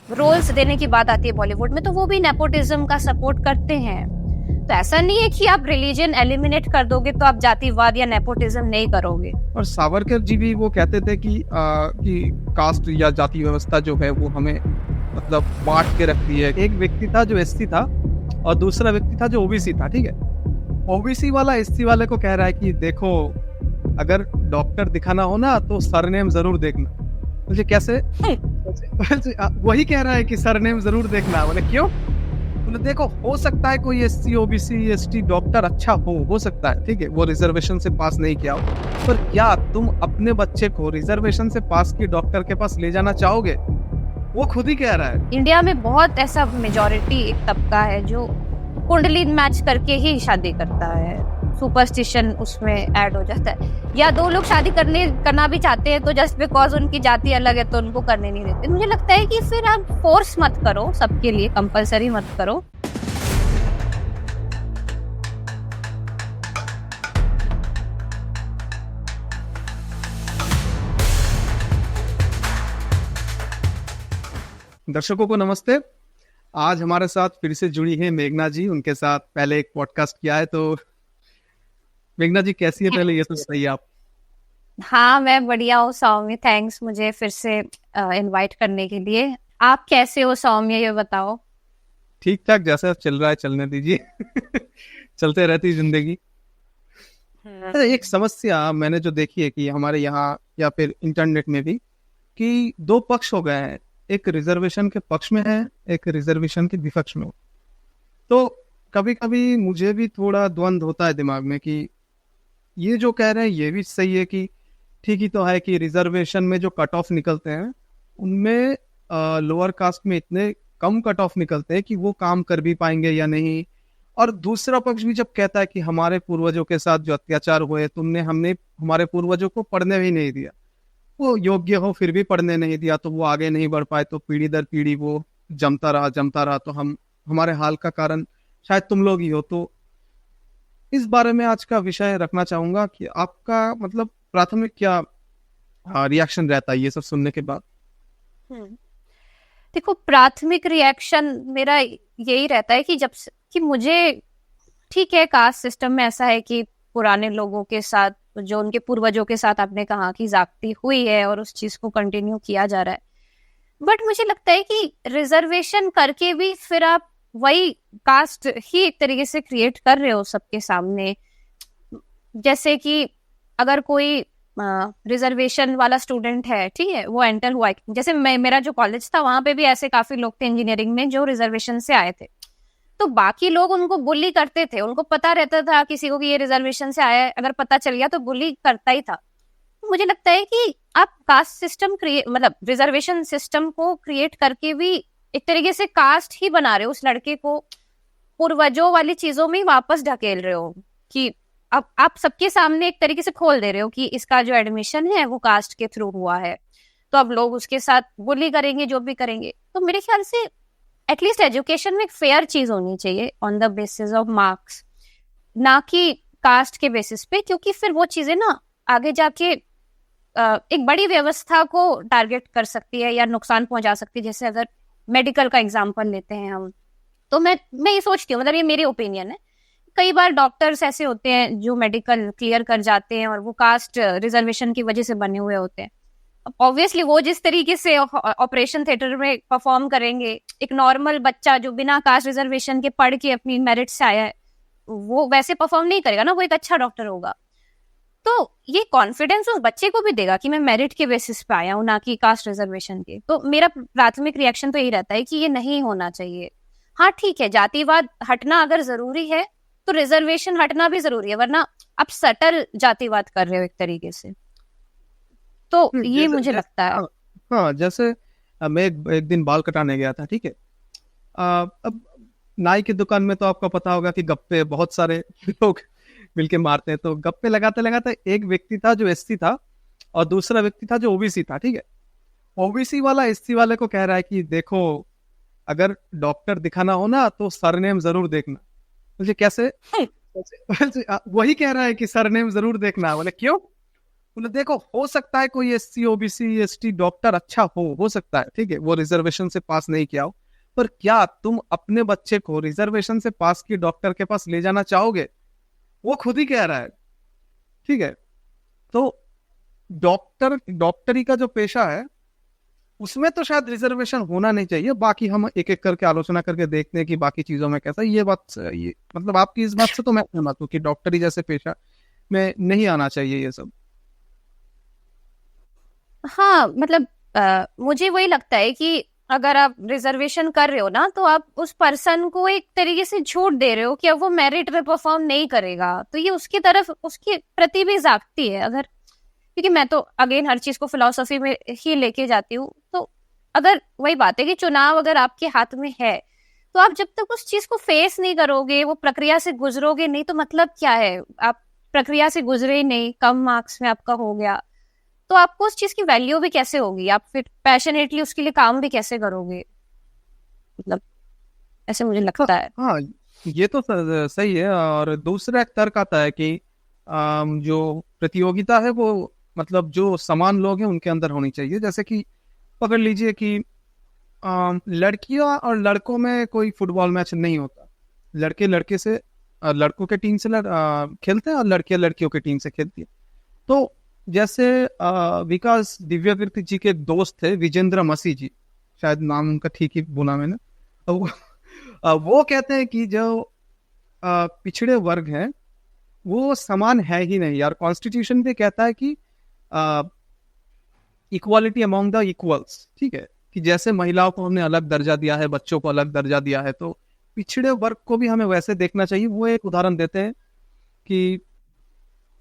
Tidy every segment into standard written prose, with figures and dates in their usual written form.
Roles देने की बात आती है बॉलीवुड में, तो वो भी नेपोटिज्म का सपोर्ट करते हैं। तो ऐसा नहीं है कि आप रिलीजन एलिमिनेट कर दोगे तो आप जातिवाद या नेपोटिज्म नहीं करोगे। और सावरकर जी भी वो कहते थे कि कास्ट या जाति व्यवस्था जो है वो हमें मतलब बांट के रखती है। एक व्यक्ति था जो एससी था और दूसरा व्यक्ति था जो ओबीसी था, ठीक है। ओबीसी वाला एससी वाले को कह रहा है कि देखो, अगर डॉक्टर दिखाना हो ना तो सरनेम जरूर देखना। मुझे कैसे वही कह रहा है कि सरनेम जरूर देखना। बोले क्यों? बोले देखो, हो सकता है कोई एससी ओबीसी एसटी डॉक्टर अच्छा हो सकता है, ठीक है, वो रिजर्वेशन से पास नहीं किया हो, पर क्या तुम अपने बच्चे को रिजर्वेशन से पास की डॉक्टर के पास ले जाना चाहोगे? वो खुद ही कह रहा है। इंडिया में बहुत ऐसा मेजोरिटी एक तबका है जो कुंडली मैच करके ही शादी करता है, सुपरस्टिशन उसमें ऐड हो जाता है। या दो लोग शादी करना भी चाहते हैं तो जस्ट बिकॉज उनकी जाति अलग है तो उनको करने नहीं देते। मुझे लगता है कि फिर आप फोर्स मत करो, सबके लिए कंपलसरी मत करो। दर्शकों को नमस्ते। आज हमारे साथ फिर से जुड़ी है मेघना जी। उनके साथ पहले एक पॉडकास्ट किया है, तो मेघना जी कैसी है पहले ये तो बताइए आप। हाँ, मैं बढ़िया हूँ सौम्य, थैंक्स मुझे फिर से इनवाइट करने के लिए। आप कैसे हो सौम्य, ये बताओ। ठीक ठाक, जैसा चल रहा है चलने दीजिए चलते रहती जिंदगी। एक समस्या मैंने जो देखी है कि हमारे यहाँ या फिर इंटरनेट में भी, कि दो पक्ष हो गए हैं, एक रिजर्वेशन के पक्ष में है, एक रिजर्वेशन के विपक्ष में हो। तो कभी कभी मुझे भी थोड़ा द्वंद्व होता है दिमाग में कि ये जो कह रहे हैं ये भी सही है कि ठीक ही तो है कि रिजर्वेशन में जो कट ऑफ निकलते हैं उनमें लोअर कास्ट में इतने कम कट ऑफ निकलते हैं कि वो काम कर भी पाएंगे या नहीं। और दूसरा पक्ष भी जब कहता है कि हमारे पूर्वजों के साथ जो अत्याचार हुए, हमने हमारे पूर्वजों को पढ़ने भी नहीं दिया, वो योग्य हो फिर भी पढ़ने नहीं दिया, तो वो आगे नहीं बढ़ पाए, तो पीढ़ी दर पीढ़ी वो जमता रहा, तो हमारे हाल का कारण शायद तुम लोग ही हो। तो इस बारे में आज का विषय रखना चाहूंगा कि आपका मतलब प्राथमिक क्या रिएक्शन रहता है ये सब सुनने के बाद। देखो, प्राथमिक रिएक्शन मेरा यही रहता है कि मुझे, ठीक है, कास्ट सिस्टम में ऐसा है कि पुराने लोगों के साथ, जो उनके पूर्वजों के साथ आपने कहा कि जागती हुई है और उस चीज को कंटिन्यू किया जा रहा है। बट मुझे लगता है कि रिजर्वेशन करके भी फिर आप वही कास्ट ही एक तरीके से क्रिएट कर रहे हो सबके सामने। जैसे कि अगर कोई रिजर्वेशन वाला स्टूडेंट है, ठीक है, वो एंटर हुआ, जैसे मेरा जो कॉलेज था वहां पे भी ऐसे काफी लोग थे इंजीनियरिंग में जो रिजर्वेशन से आए थे, तो बाकी लोग उनको बुली करते थे। उनको पता रहता था किसी को कि ये रिजर्वेशन से आया है, अगर पता चल गया तो बुली करता ही था। मुझे लगता है कि आप कास्ट सिस्टम मतलब रिजर्वेशन सिस्टम को क्रिएट करके भी एक तरीके से कास्ट ही बना रहे हो, उस लड़के को पूर्वजों वाली चीजों में वापस ढकेल रहे हो कि अब आप सबके सामने एक तरीके से खोल दे रहे हो कि इसका जो एडमिशन है वो कास्ट के थ्रू हुआ है, तो अब लोग उसके साथ बुली करेंगे, जो भी करेंगे। तो मेरे ख्याल से एटलीस्ट एजुकेशन में एक फेयर चीज होनी चाहिए on the basis of marks, ना कि कास्ट के बेसिस पे, क्योंकि फिर वो चीजें ना आगे जाके एक बड़ी व्यवस्था को टारगेट कर सकती है या नुकसान पहुंचा सकती है। जैसे अगर मेडिकल का एग्जांपल लेते हैं हम, तो मैं ये सोचती हूँ, मतलब ये मेरी ओपिनियन है, कई बार डॉक्टर्स ऐसे होते हैं जो मेडिकल क्लियर कर जाते हैं और वो कास्ट रिजर्वेशन की वजह से बने हुए होते हैं। ऑब्वियसली वो जिस तरीके से ऑपरेशन थिएटर में परफॉर्म करेंगे, एक नॉर्मल बच्चा जो बिना कास्ट रिजर्वेशन के पढ़ के अपनी मेरिट से आया है, वो वैसे परफॉर्म नहीं करेगा ना, वो एक अच्छा डॉक्टर होगा। तो ये कॉन्फिडेंस उस बच्चे को भी देगा कि मैं मेरिट के बेसिस पे आया हूँ, ना कि कास्ट रिजर्वेशन के। तो मेरा प्राथमिक रिएक्शन तो यही रहता है कि ये नहीं होना चाहिए। हाँ ठीक है, जातिवाद हटना अगर जरूरी है तो रिजर्वेशन हटना भी जरूरी है, वरना आप सटल जातिवाद कर रहे हो एक तरीके से। तो ये मुझे लगता है। हाँ, जैसे मैं एक दिन बाल कटाने गया था, ठीक है। अब नाई की दुकान में तो आपको पता होगा कि गप्पे बहुत सारे लोग मिलके मारते हैं। तो गप्पे लगाते लगाते एक व्यक्ति था जो एससी था और दूसरा व्यक्ति था जो ओबीसी था, ठीक है। ओबीसी वाला एससी वाले को कह रहा है कि देखो, अगर डॉक्टर दिखाना हो ना तो सरनेम जरूर देखना। मुझे कैसे वही कह रहा है कि सरनेम जरूर देखना। बोले क्यों? बोले देखो हो सकता है कोई SC OBC ST डॉक्टर अच्छा हो सकता है, ठीक है, वो रिजर्वेशन से पास नहीं किया हो, पर क्या तुम अपने बच्चे को रिजर्वेशन से पास किए डॉक्टर के पास ले जाना चाहोगे? वो खुद ही कह रहा है, ठीक है। तो डॉक्टरी का जो पेशा है उसमें तो शायद रिजर्वेशन होना नहीं चाहिए। बाकी हम एक एक करके आलोचना करके देखते हैं कि बाकी चीजों में कैसा, ये बात ये मतलब आपकी इस बात से तो मैं सहमत हूँ कि डॉक्टरी जैसे पेशा में नहीं आना चाहिए ये सब। हाँ मतलब मुझे वही लगता है कि अगर आप रिजर्वेशन कर रहे हो ना, तो आप उस पर्सन को एक तरीके से छूट दे रहे हो कि अब वो मेरिट में परफॉर्म नहीं करेगा, तो ये उसकी तरफ उसके प्रति भी जागती है। अगर क्योंकि मैं तो अगेन हर चीज को फिलॉसफी में ही लेके जाती हूँ, तो अगर वही बात है कि चुनाव अगर आपके हाथ में है, तो आप जब तक उस चीज को फेस नहीं करोगे, वो प्रक्रिया से गुजरोगे नहीं, तो मतलब क्या है? आप प्रक्रिया से गुजरे ही नहीं, कम मार्क्स में आपका हो गया, तो आपको उस चीज की वैल्यू भी कैसे होगी? आप फिर पैशनेटली उसके लिए काम भी कैसे करोगे? मतलब ऐसे मुझे लगता है। हाँ, ये तो सही है। और दूसरा एक तर्क आता है कि जो प्रतियोगिता है वो मतलब जो समान लोग हैं उनके अंदर होनी चाहिए। जैसे कि पकड़ लीजिए कि लड़कियों और लड़कों में कोई फुटबॉल मैच नहीं होता, लड़के लड़के से लड़कों के टीम से खेलते हैं और लड़कियां लड़कियों के टीम से खेलती है। तो जैसे विकास दिव्याकृति जी के एक दोस्त थे विजेंद्र मसीह जी, शायद नाम उनका ठीक ही बोला मैंने, तो वो कहते हैं कि जो पिछड़े वर्ग हैं वो समान है ही नहीं यार। कॉन्स्टिट्यूशन भी कहता है कि इक्वालिटी अमॉन्ग द इक्वल्स, ठीक है, कि जैसे महिलाओं को हमने अलग दर्जा दिया है, बच्चों को अलग दर्जा दिया है, तो पिछड़े वर्ग को भी हमें वैसे देखना चाहिए। वो एक उदाहरण देते हैं कि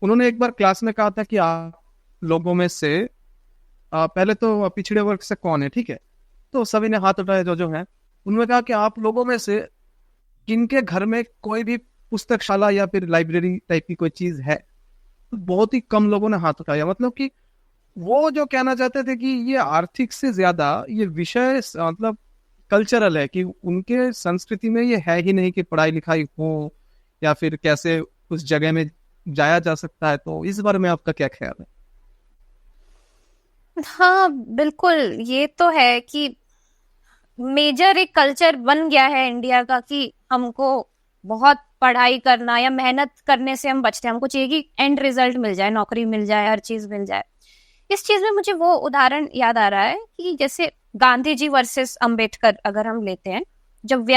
उन्होंने एक बार क्लास में कहा था कि आप लोगों में से पहले तो पिछड़े वर्ग से कौन है, ठीक है, तो सभी ने हाथ उठाए जो है। उन्होंने कहा कि आप लोगों में से किनके घर में कोई भी पुस्तकशाला या फिर लाइब्रेरी टाइप की कोई चीज है? तो बहुत ही कम लोगों ने हाथ उठाया। मतलब कि वो जो कहना चाहते थे कि ये आर्थिक से ज्यादा ये विषय मतलब कल्चरल है, कि उनके संस्कृति में ये है ही नहीं कि पढ़ाई लिखाई हो या फिर कैसे उस जगह में जाया जा सकता है। तो इस बारे में आपका क्या ख्याल है? हाँ बिल्कुल, ये तो है कि मेजर एक कल्चर बन गया है इंडिया का कि हमको बहुत पढ़ाई करना या मेहनत करने से हम बचते हैं, हमको चाहिए कि एंड रिजल्ट मिल जाए, नौकरी मिल जाए, हर चीज मिल जाए। इस चीज में मुझे वो उदाहरण याद आ रहा है कि जैसे गांधी जी वर्सेस अंबेडकर अगर हम लेते हैं, जब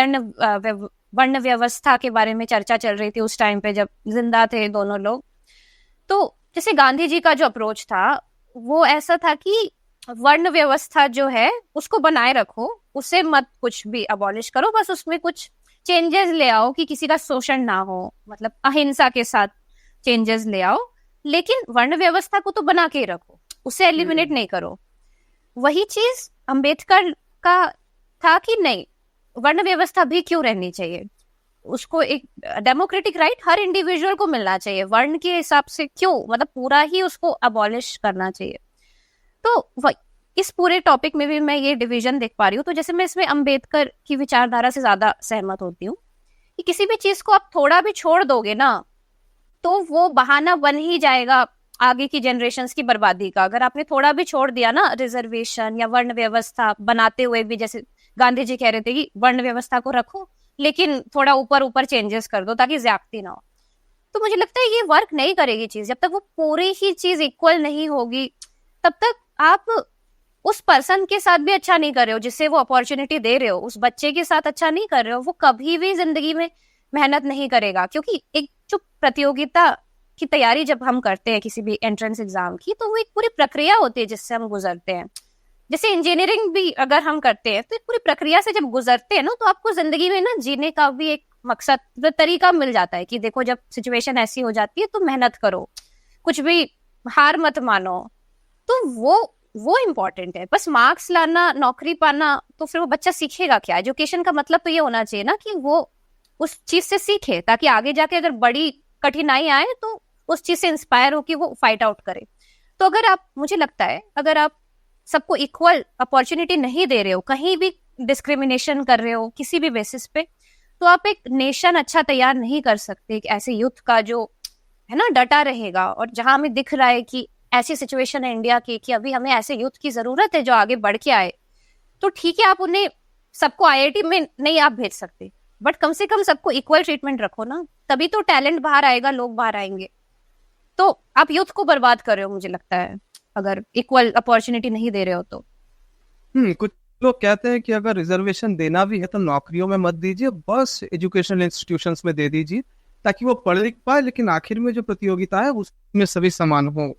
वर्ण व्यवस्था के बारे में चर्चा चल रही थी उस टाइम पे, जब जिंदा थे दोनों लोग, तो जैसे गांधी जी का जो अप्रोच था वो ऐसा था कि वर्ण व्यवस्था जो है उसको बनाए रखो, उसे मत कुछ भी अबॉलिश करो, बस उसमें कुछ चेंजेस ले आओ कि किसी का शोषण ना हो, मतलब अहिंसा के साथ चेंजेस ले आओ, लेकिन वर्ण व्यवस्था को तो बना के ही रखो, उसे एलिमिनेट नहीं करो। वही चीज अंबेडकर का था कि नहीं, वर्ण व्यवस्था भी क्यों रहनी चाहिए, उसको एक डेमोक्रेटिक राइट हर इंडिविजुअल को मिलना चाहिए, वर्ण के हिसाब से क्यों, मतलब पूरा ही उसको अबॉलिश करना चाहिए। तो इस पूरे टॉपिक में भी मैं ये डिवीजन देख पा रही हूँ। तो जैसे मैं इसमें अंबेडकर की विचारधारा से ज्यादा सहमत होती हूँ कि किसी भी चीज को आप थोड़ा भी छोड़ दोगे ना, तो वो बहाना बन ही जाएगा आगे की जनरेशन्स की बर्बादी का। अगर आपने थोड़ा भी छोड़ दिया ना रिजर्वेशन या वर्ण व्यवस्था बनाते हुए भी, जैसे गांधी जी कह रहे थे कि वर्ण व्यवस्था को रखो लेकिन थोड़ा ऊपर ऊपर चेंजेस कर दो ताकि ज्यादती ना हो, तो मुझे लगता है ये वर्क नहीं करेगी चीज। जब तक वो पूरी ही चीज इक्वल नहीं होगी, तब तक आप उस पर्सन के साथ भी अच्छा नहीं कर रहे हो जिससे वो अपॉर्चुनिटी दे रहे हो, उस बच्चे के साथ अच्छा नहीं कर रहे हो, वो कभी भी जिंदगी में मेहनत नहीं करेगा। क्योंकि एक जो प्रतियोगिता की तैयारी जब हम करते हैं किसी भी एंट्रेंस एग्जाम की, तो वो एक पूरी प्रक्रिया होती है जिससे हम गुजरते हैं। जैसे इंजीनियरिंग भी अगर हम करते हैं तो एक पूरी प्रक्रिया से जब गुजरते हैं ना, तो आपको जिंदगी में ना जीने का भी एक मकसद तरीका मिल जाता है कि देखो जब सिचुएशन ऐसी हो जाती है तो मेहनत करो, कुछ भी हार मत मानो। तो वो इम्पोर्टेंट है। बस मार्क्स लाना, नौकरी पाना, तो फिर वो बच्चा सीखेगा क्या? एजुकेशन का मतलब तो ये होना चाहिए ना कि वो उस चीज से सीखे, ताकि आगे जाके अगर बड़ी कठिनाई आए तो उस चीज से इंस्पायर हो कि वो फाइट आउट करे। तो अगर आप, मुझे लगता है अगर आप सबको इक्वल अपॉर्चुनिटी नहीं दे रहे हो, कहीं भी डिस्क्रिमिनेशन कर रहे हो किसी भी बेसिस पे, तो आप एक नेशन अच्छा तैयार नहीं कर सकते। एक ऐसे यूथ का जो है ना डटा रहेगा, और जहां हमें दिख रहा है कि ऐसी सिचुएशन है इंडिया की कि अभी हमें ऐसे यूथ की जरूरत है जो आगे बढ़ के आए, तो ठीक है आप उन्हें सबको आईआईटी में नहीं आप भेज सकते, बट कम से कम सबको इक्वल ट्रीटमेंट रखो ना, तभी तो टैलेंट बाहर आएगा, लोग बाहर आएंगे। तो आप यूथ को बर्बाद कर रहे हो मुझे लगता है, अगर इक्वल अपॉर्चुनिटी नहीं दे रहे हो तो। कुछ लोग कहते हैं कि अगर रिजर्वेशन देना भी है तो नौकरियों में मत दीजिए, बस एजुकेशनल इंस्टीट्यूशंस में दे दीजिए, ताकि वो पढ़ लिख पाए, लेकिन आखिर में जो प्रतियोगिता है उसमें सभी समान हो।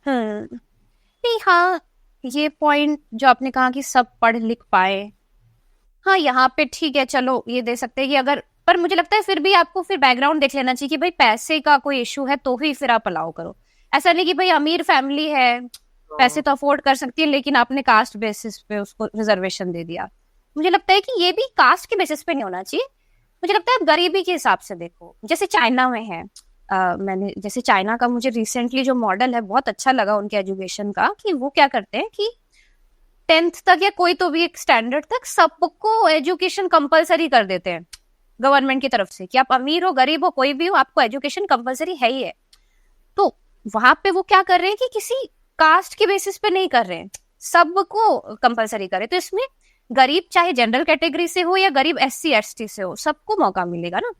नहीं, हाँ, ये पॉइंट जो आपने कहा कि सब पढ़ लिख पाए, हाँ यहाँ पे ठीक है, चलो ये दे सकते हैं कि अगर, पर मुझे लगता है फिर भी आपको फिर बैकग्राउंड देख लेना चाहिए कि भाई पैसे का कोई इशू है तो ही फिर आप अलाउ करो। ऐसा नहीं कि भाई अमीर फैमिली है, पैसे तो अफोर्ड कर सकती है, लेकिन आपने कास्ट बेसिस पे उसको रिजर्वेशन दे दिया। मुझे लगता है कि ये भी कास्ट के बेसिस पे नहीं होना चाहिए, मुझे लगता है गरीबी के हिसाब से देखो, जैसे चाइना में है। मैंने जैसे चाइना का मुझे रिसेंटली जो मॉडल है बहुत अच्छा लगा उनके एजुकेशन का, कि वो क्या करते हैं कि 10th तक या कोई तो भी एक स्टैंडर्ड तक सबको एजुकेशन कंपलसरी कर देते हैं गवर्नमेंट की तरफ से, कि आप अमीर हो गरीब हो कोई भी हो, आपको एजुकेशन कंपलसरी है ही है। तो वहां पे वो क्या कर रहे हैं कि किसी कास्ट के बेसिस पे नहीं कर रहे हैं, सबको कंपलसरी करे। तो इसमें गरीब चाहे जनरल कैटेगरी से हो या गरीब SC ST से हो, सबको मौका मिलेगा ना।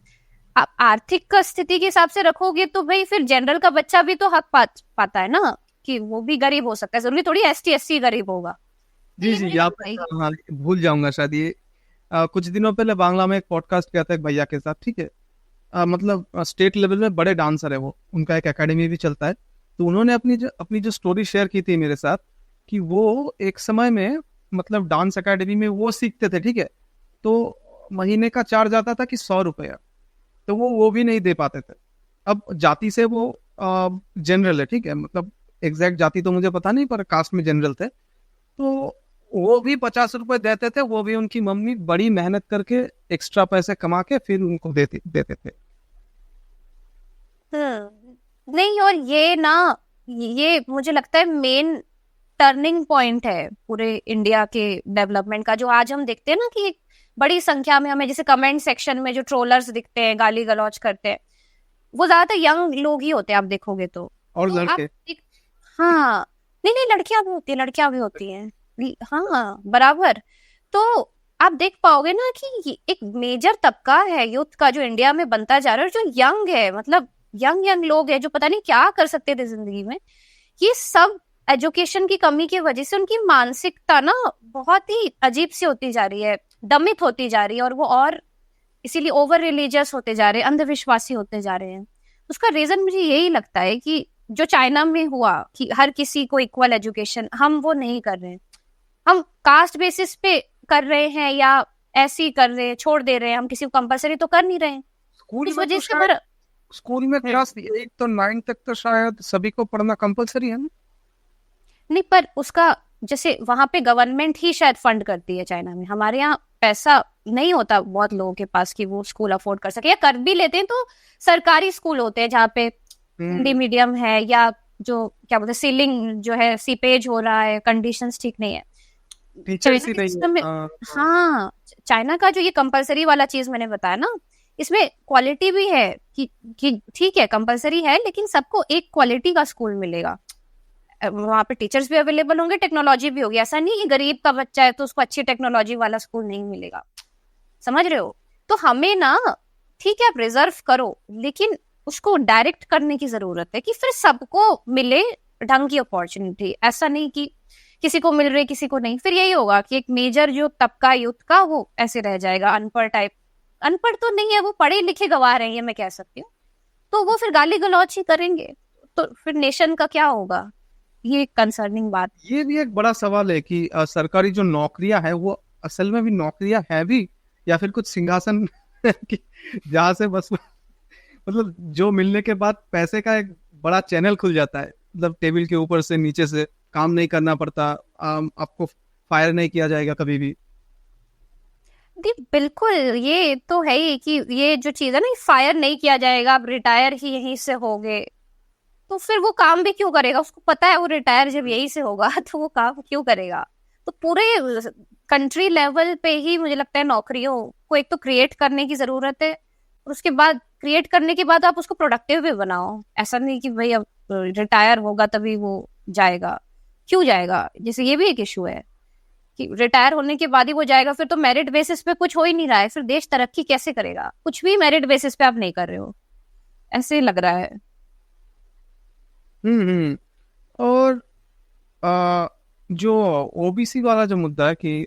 आप आर्थिक स्थिति के हिसाब से रखोगे तो भाई फिर जनरल का बच्चा भी तो हक पाता है ना, कि वो भी गरीब हो सकता है, जरूरी थोड़ी ST SC गरीब होगा। जी जी, यहाँ पे हाँ, भूल जाऊंगा शायद ये कुछ दिनों पहले बांग्ला में एक पॉडकास्ट किया था एक भैया के साथ, ठीक है। मतलब स्टेट लेवल में बड़े डांसर है वो, उनका एक एकेडमी भी चलता है। तो उन्होंने अपनी जो स्टोरी शेयर की थी मेरे साथ, कि वो एक समय में मतलब डांस एकेडमी में वो सीखते थे, ठीक है। तो महीने का चार्ज आता था कि 100 रुपया, तो वो भी नहीं दे पाते थे। अब जाति से वो जनरल है, ठीक है, मतलब एग्जैक्ट जाति तो मुझे पता नहीं, पर कास्ट में जनरल थे। तो वो भी 50 रुपए देते थे, वो भी उनकी मम्मी बड़ी मेहनत करके एक्स्ट्रा पैसे कमा के फिर उनको देते थे। नहीं, और ये ना, ये मुझे लगता है मेन टर्निंग पॉइंट है पूरे इंडिया के डेवलपमेंट का, जो आज हम देखते हैं ना कि बड़ी संख्या में हमें जैसे कमेंट सेक्शन में जो ट्रोलर्स दिखते हैं, गाली गलौज करते हैं, वो ज्यादातर यंग लोग ही होते हैं आप देखोगे तो। और लड़के, हाँ, नहीं नहीं, लड़कियां भी होती हैं, हाँ बराबर। तो आप देख पाओगे ना कि एक मेजर तबका है यूथ का जो इंडिया में बनता जा रहा है, और जो यंग है, मतलब यंग लोग है जो पता नहीं क्या कर सकते थे जिंदगी में, ये सब एजुकेशन की कमी की वजह से उनकी मानसिकता ना बहुत ही अजीब सी होती जा रही है, दमित होती जा रही है, और वो और इसीलिए ओवर रिलीजियस होते जा रहे हैं, अंधविश्वासी होते जा रहे हैं। उसका रीजन मुझे यही लगता है कि जो चाइना में हुआ कि हर किसी को इक्वल एजुकेशन, हम वो नहीं कर रहे हैं, हम कास्ट बेसिस पे कर रहे हैं या ऐसे ही कर रहे हैं, छोड़ दे रहे हैं, हम किसी को कंपलसरी तो कर नहीं रहे हैं। इस वजह से स्कूल में क्लास 8 तो 9 तक तो शायद सभी को पढ़ना कंपलसरी है ना? नहीं, पर उसका जैसे वहां पे गवर्नमेंट ही शायद फंड करती है चाइना में, हमारे यहाँ पैसा नहीं होता बहुत लोगों के पास कि वो स्कूल अफोर्ड कर सके, या कर भी लेते हैं तो सरकारी स्कूल होते हैं जहाँ पे हिंदी मीडियम है, या जो क्या बोलते हैं सीलिंग जो है, सीपेज हो रहा है, कंडीशंस ठीक नहीं है, हाँ। चाइना का जो ये कंपलसरी वाला चीज मैंने बताया ना, इसमें क्वालिटी भी है कि ठीक है कंपलसरी है, लेकिन सबको एक क्वालिटी का स्कूल मिलेगा, वहां पे टीचर्स भी अवेलेबल होंगे, टेक्नोलॉजी भी होगी। ऐसा नहीं कि गरीब का बच्चा है तो उसको अच्छी टेक्नोलॉजी वाला स्कूल नहीं मिलेगा, समझ रहे हो? तो हमें ना, ठीक है आप रिजर्व करो, लेकिन उसको डायरेक्ट करने की जरूरत है कि फिर सबको मिले ढंग की अपॉर्चुनिटी। ऐसा नहीं कि किसी को मिल रही किसी को नहीं, फिर यही होगा कि एक मेजर जो तबका यूथ का वो ऐसे रह जाएगा, अनपढ़ टाइप। अनपढ़ तो नहीं है वो, पढ़े लिखे गवाह रहे हैं, मैं कह सकती हूँ, तो वो फिर गाली गलौच ही करेंगे, तो फिर नेशन का क्या होगा? ये कंसर्निंग बात। ये भी एक बड़ा सवाल है कि सरकारी जो नौकरियां है वो असल में भी नौकरियां है भी, या फिर कुछ सिंहासन जहाँ से बस मतलब जो मिलने के बाद पैसे का एक बड़ा चैनल खुल जाता है, मतलब टेबल के ऊपर से नीचे से काम नहीं करना पड़ता, आपको फायर नहीं किया जाएगा कभी भी। बिल्कुल, ये तो है ही कि ये जो चीज है ना, फायर नहीं किया जाएगा, आप रिटायर ही यहीं से होगे, तो फिर वो काम भी क्यों करेगा? उसको पता है वो रिटायर जब यहीं से होगा तो वो काम क्यों करेगा? तो पूरे कंट्री लेवल पे ही मुझे लगता है नौकरियों को एक तो क्रिएट करने की जरूरत है, और उसके बाद क्रिएट करने के बाद आप उसको प्रोडक्टिव भी बनाओ। ऐसा नहीं कि भाई अब रिटायर होगा तभी वो जाएगा, क्यों जाएगा? जैसे ये भी एक इशू है कि रिटायर होने के बाद ही वो जाएगा, फिर तो मेरिट बेसिस पे कुछ हो ही नहीं रहा है, फिर देश तरक्की कैसे करेगा? कुछ भी मेरिट बेसिस पे आप नहीं कर रहे हो, ऐसे लग रहा है। हम्म। और जो ओबीसी वाला जो मुद्दा है कि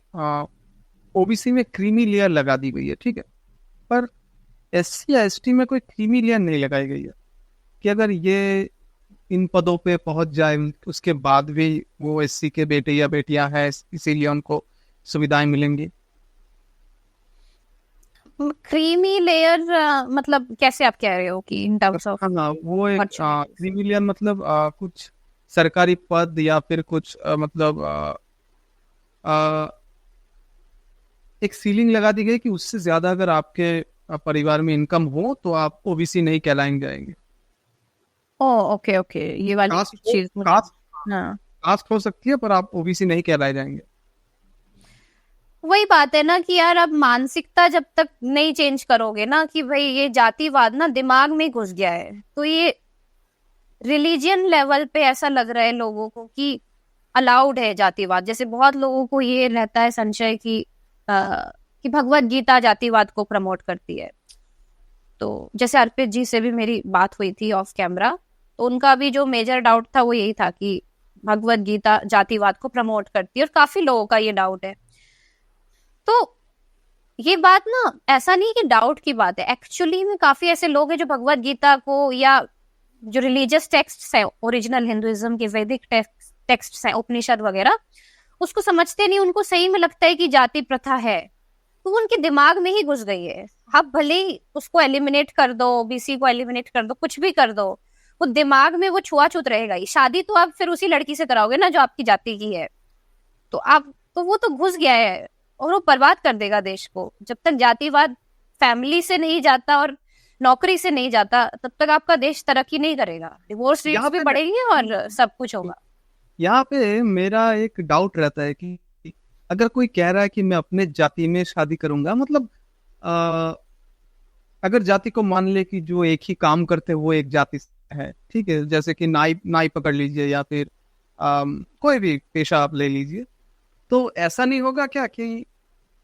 ओबीसी में क्रीमी लेयर लगा दी गई है, ठीक है, पर एससी या एसटी में कोई क्रीमी लेयर नहीं लगाई गई है कि अगर ये इन पदों पे पहुंच जाए उसके बाद भी वो एससी के बेटे या बेटियां हैं, इसीलिए उनको सुविधाएं मिलेंगी। क्रीमी लेयर मतलब कैसे आप कह रहे हो कि इन टर्म्स ऑफ? हाँ, वो एक क्रीमी लेयर मतलब कुछ सरकारी पद या फिर कुछ मतलब एक सीलिंग लगा दी गई कि उससे ज्यादा अगर आपके परिवार में इनकम हो तो आप ओबीसी नहीं कहलाएंगे जाएंगे। ओके ओके, ये वाली चीज कास्ट हो सकती है पर आप ओबीसी नहीं कहलाए जाएंगे। वही बात है ना कि यार अब मानसिकता जब तक नहीं चेंज करोगे ना कि भाई ये जातिवाद ना दिमाग में घुस गया है, तो ये रिलीजियन लेवल पे ऐसा लग रहा है लोगों को कि अलाउड है जातिवाद। जैसे बहुत लोगों को ये रहता है संशय कि भगवत गीता जातिवाद को प्रमोट करती है। तो जैसे अर्पित जी से भी मेरी बात हुई थी ऑफ कैमरा, तो उनका भी जो मेजर डाउट था वो यही था कि भगवत गीता जातिवाद को प्रमोट करती है, और काफी लोगों का ये डाउट है। तो ये बात ना ऐसा नहीं कि डाउट की बात है, एक्चुअली में काफी ऐसे लोग हैं जो भगवत गीता को या जो रिलीजियस टेक्स्ट है ओरिजिनल हिंदुइज्म के वैदिक टेक्स्ट हैं उपनिषद वगैरह, उसको समझते नहीं। उनको सही में लगता है कि जाति प्रथा है, तो उनके दिमाग में ही घुस गई है। आप भले ही उसको एलिमिनेट कर दो, ओबीसी को एलिमिनेट कर दो, कुछ भी कर दो, वो दिमाग में वो छुआछूत रहेगा ही। शादी तो आप फिर उसी लड़की से कराओगे ना जो आपकी जाति की है, तो आप तो वो तो घुस गया है और वो बर्बाद कर देगा देश को। जब तक जातिवाद फैमिली से नहीं जाता और नौकरी से नहीं जाता तब तक आपका देश तरक्की नहीं करेगा, डिवोर्स रेट्स भी बढ़ेंगे और सब कुछ होगा। यहाँ पे मेरा एक डाउट रहता है कि अगर कोई कह रहा है कि मैं अपने जाति में शादी करूंगा, मतलब अगर जाति को मान ले कि जो एक ही काम करते वो एक जाति है, ठीक है, जैसे कि नाई पकड़ लीजिए या फिर कोई भी पेशा आप ले लीजिए, तो ऐसा नहीं होगा क्या कि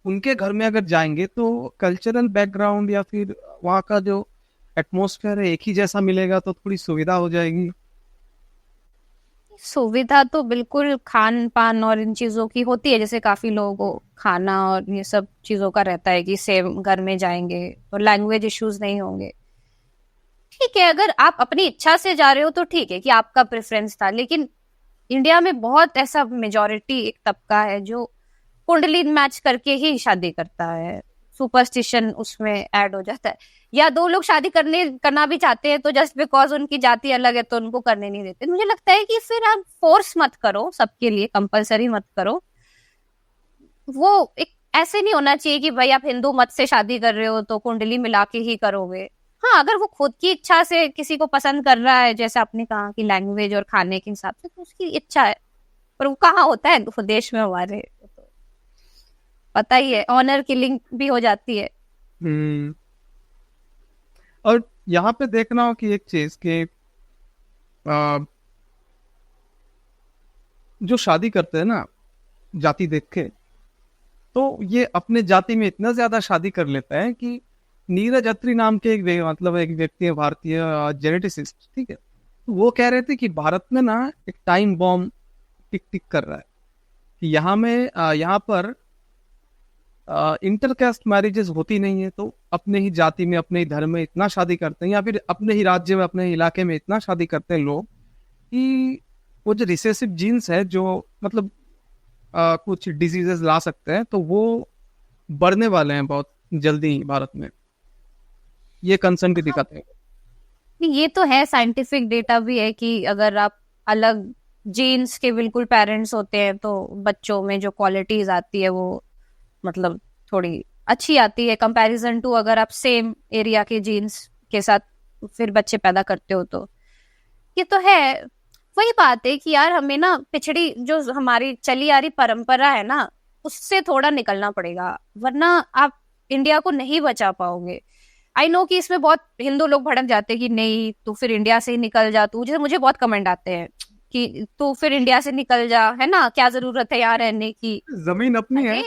उनके घर में अगर जाएंगे तो कल्चरल बैकग्राउंड या फिर वहाँ का जो एटमॉस्फेयर है एक ही जैसा मिलेगा, तो थोड़ी सुविधा हो जाएगी? सुविधा तो बिल्कुल खान पान और इन चीजों की होती है, जैसे काफी लोगों को खाना और ये सब चीजों का रहता है कि सेम घर में जाएंगे और लैंग्वेज इश्यूज नहीं होंगे। ठीक है, अगर आप अपनी इच्छा से जा रहे हो तो ठीक है कि आपका प्रेफरेंस था, लेकिन इंडिया में बहुत ऐसा मेजोरिटी एक तबका है जो कुंडली मैच करके ही शादी करता है, सुपरस्टिशन उसमें ऐड हो जाता है। या दो लोग शादी करना भी चाहते हैं तो जस्ट बिकॉज उनकी जाति अलग है तो उनको करने नहीं देते। मुझे लगता है कि फिर आप फोर्स मत करो, सबके लिए कंपलसरी मत करो। वो एक ऐसे नहीं होना चाहिए कि भाई आप हिंदू मत से शादी कर रहे हो तो कुंडली मिला के ही करोगे। हाँ, अगर वो खुद की इच्छा से किसी को पसंद कर रहा है, जैसे आपने कहा कि लैंग्वेज और खाने के हिसाब से, तो उसकी इच्छा है, पर वो कहाँ होता है देश में हमारे, पता ही है, ऑनर किलिंग भी हो जाती है। और यहाँ पे देखना हो कि एक चीज के जो शादी करते हैं ना जाति देख के, तो ये अपने जाति में इतना ज्यादा शादी कर लेता है कि नीरज अत्री नाम के एक व्यक्ति है, भारतीय जेनेटिसिस्ट, ठीक है, तो वो कह रहे थे कि भारत में ना एक टाइम बॉम्ब टिक टिक कर रहा है कि यहाँ पर इंटरकास्ट मैरिजेस होती नहीं है, तो अपने ही जाति में अपने ही धर्म में इतना शादी करते हैं या फिर अपने ही राज्य में अपने ही इलाके में इतना शादी करते हैं लोग कि वो जो रिसेसिव जीन्स है जो मतलब कुछ डिजीजेस ला सकते हैं, तो वो बढ़ने वाले हैं बहुत जल्दी ही भारत में। ये कंसर्न भी दिखाते हैं। ये तो है, साइंटिफिक डेटा भी है कि अगर आप अलग जीन्स के बिल्कुल पेरेंट्स होते हैं तो बच्चों में जो क्वालिटीज आती है वो मतलब थोड़ी अच्छी आती है कंपैरिजन टू अगर आप सेम एरिया के जीन्स के साथ फिर बच्चे पैदा करते हो। तो ये तो है, वही बात है कि यार हमें ना पिछड़ी जो हमारी चली आ रही परंपरा है ना उससे थोड़ा निकलना पड़ेगा, वरना आप इंडिया को नहीं बचा पाओगे। आई नो कि इसमें बहुत हिंदू लोग भड़क जाते हैं कि नहीं तू फिर इंडिया से ही निकल जा, तू, जैसे मुझे बहुत कमेंट आते हैं कि तू फिर इंडिया से निकल जा, है ना, क्या जरूरत है यहाँ रहने की, जमीन अपनी है।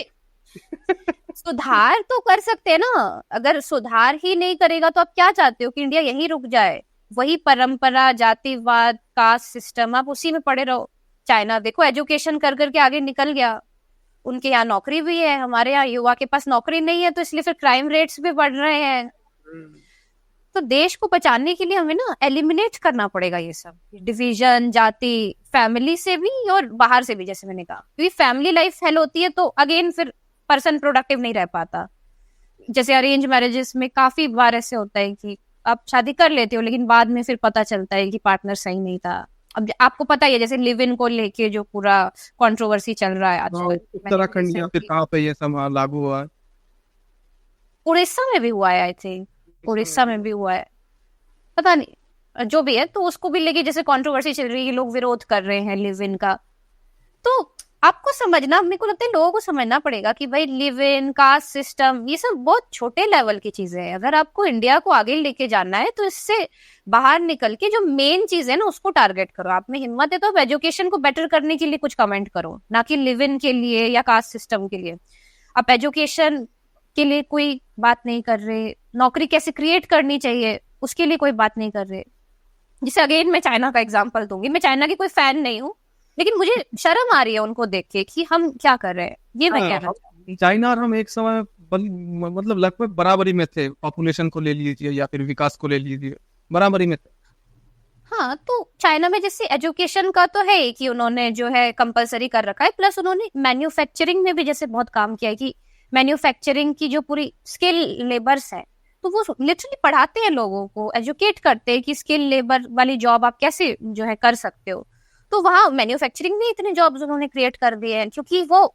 सुधार तो कर सकते हैं ना। अगर सुधार ही नहीं करेगा तो आप क्या चाहते हो कि इंडिया यहीं रुक जाए? वही परंपरा, जातिवाद, कास्ट सिस्टम, आप उसी में पड़े रहो। चाइना देखो एजुकेशन कर करके आगे निकल गया, उनके यहाँ नौकरी भी है, हमारे यहाँ युवा के पास नौकरी नहीं है, तो इसलिए फिर क्राइम रेट्स भी बढ़ रहे हैं। तो देश को बचाने के लिए हमें ना एलिमिनेट करना पड़ेगा ये सब डिवीजन, जाति, फैमिली से भी और बाहर से भी, जैसे मैंने कहा, क्योंकि फैमिली लाइफ फेल होती है तो अगेन फिर पर्सन प्रोडक्टिव नहीं रह पाता। जैसे अरेंज मैरिजेस में काफी बार ऐसे होता है कि आप शादी कर लेते हो लेकिन बाद में फिर पता चलता है कि पार्टनर सही नहीं था। अब आपको पता ही है जैसे लिव इन को लेके जो पूरा कंट्रोवर्सी चल रहा है आजकल, उत्तराखंड या फिर कहाँ पे ये सब लागू हुआ है? उड़ीसा में भी हुआ है, आई थिंक उड़ीसा में भी हुआ है, पता नहीं जो भी है। तो उसको भी लेके जैसे कंट्रोवर्सी चल रही है, लोग विरोध कर रहे हैं लिव इन का। तो आपको समझना, मेरे को लगता है लोगों को समझना पड़ेगा कि भाई लिव इन, कास्ट सिस्टम, ये सब बहुत छोटे लेवल की चीजें हैं। अगर आपको इंडिया को आगे लेके जाना है तो इससे बाहर निकल के जो मेन चीज है ना उसको टारगेट करो। आप में हिम्मत है तो आप एजुकेशन को बेटर करने के लिए कुछ कमेंट करो, ना कि लिव इन के लिए या कास्ट सिस्टम के लिए। आप एजुकेशन के लिए कोई बात नहीं कर रहे, नौकरी कैसे क्रिएट करनी चाहिए उसके लिए कोई बात नहीं कर रहे। जिसे अगेन मैं चाइना का एग्जांपल दूंगी, मैं चाइना की कोई फैन नहीं हूँ लेकिन मुझे शर्म आ रही है उनको देख के कि हम क्या कर रहे हैं, ये मैं कहना चाहूंगी। चाइना और हम एक समय मतलब लगभग बराबरी में थे, पॉपुलेशन को ले लीजिए या फिर विकास को ले लीजिए, बराबरी में थे। हाँ, तो चाइना में जैसे एजुकेशन का तो है कि उन्होंने जो है कंपलसरी कर रखा है, प्लस उन्होंने मैन्युफैक्चरिंग में भी जैसे बहुत काम किया है कि मैन्युफैक्चरिंग की जो पूरी स्किल लेबर्स है तो वो लिटरली पढ़ाते हैं लोगों को, एजुकेट करते हैं कि स्किल लेबर वाली जॉब आप कैसे जो है कर सकते हो। तो वहाँ मैन्युफैक्चरिंग में इतने जॉब्स उन्होंने क्रिएट कर दिए हैं, क्योंकि वो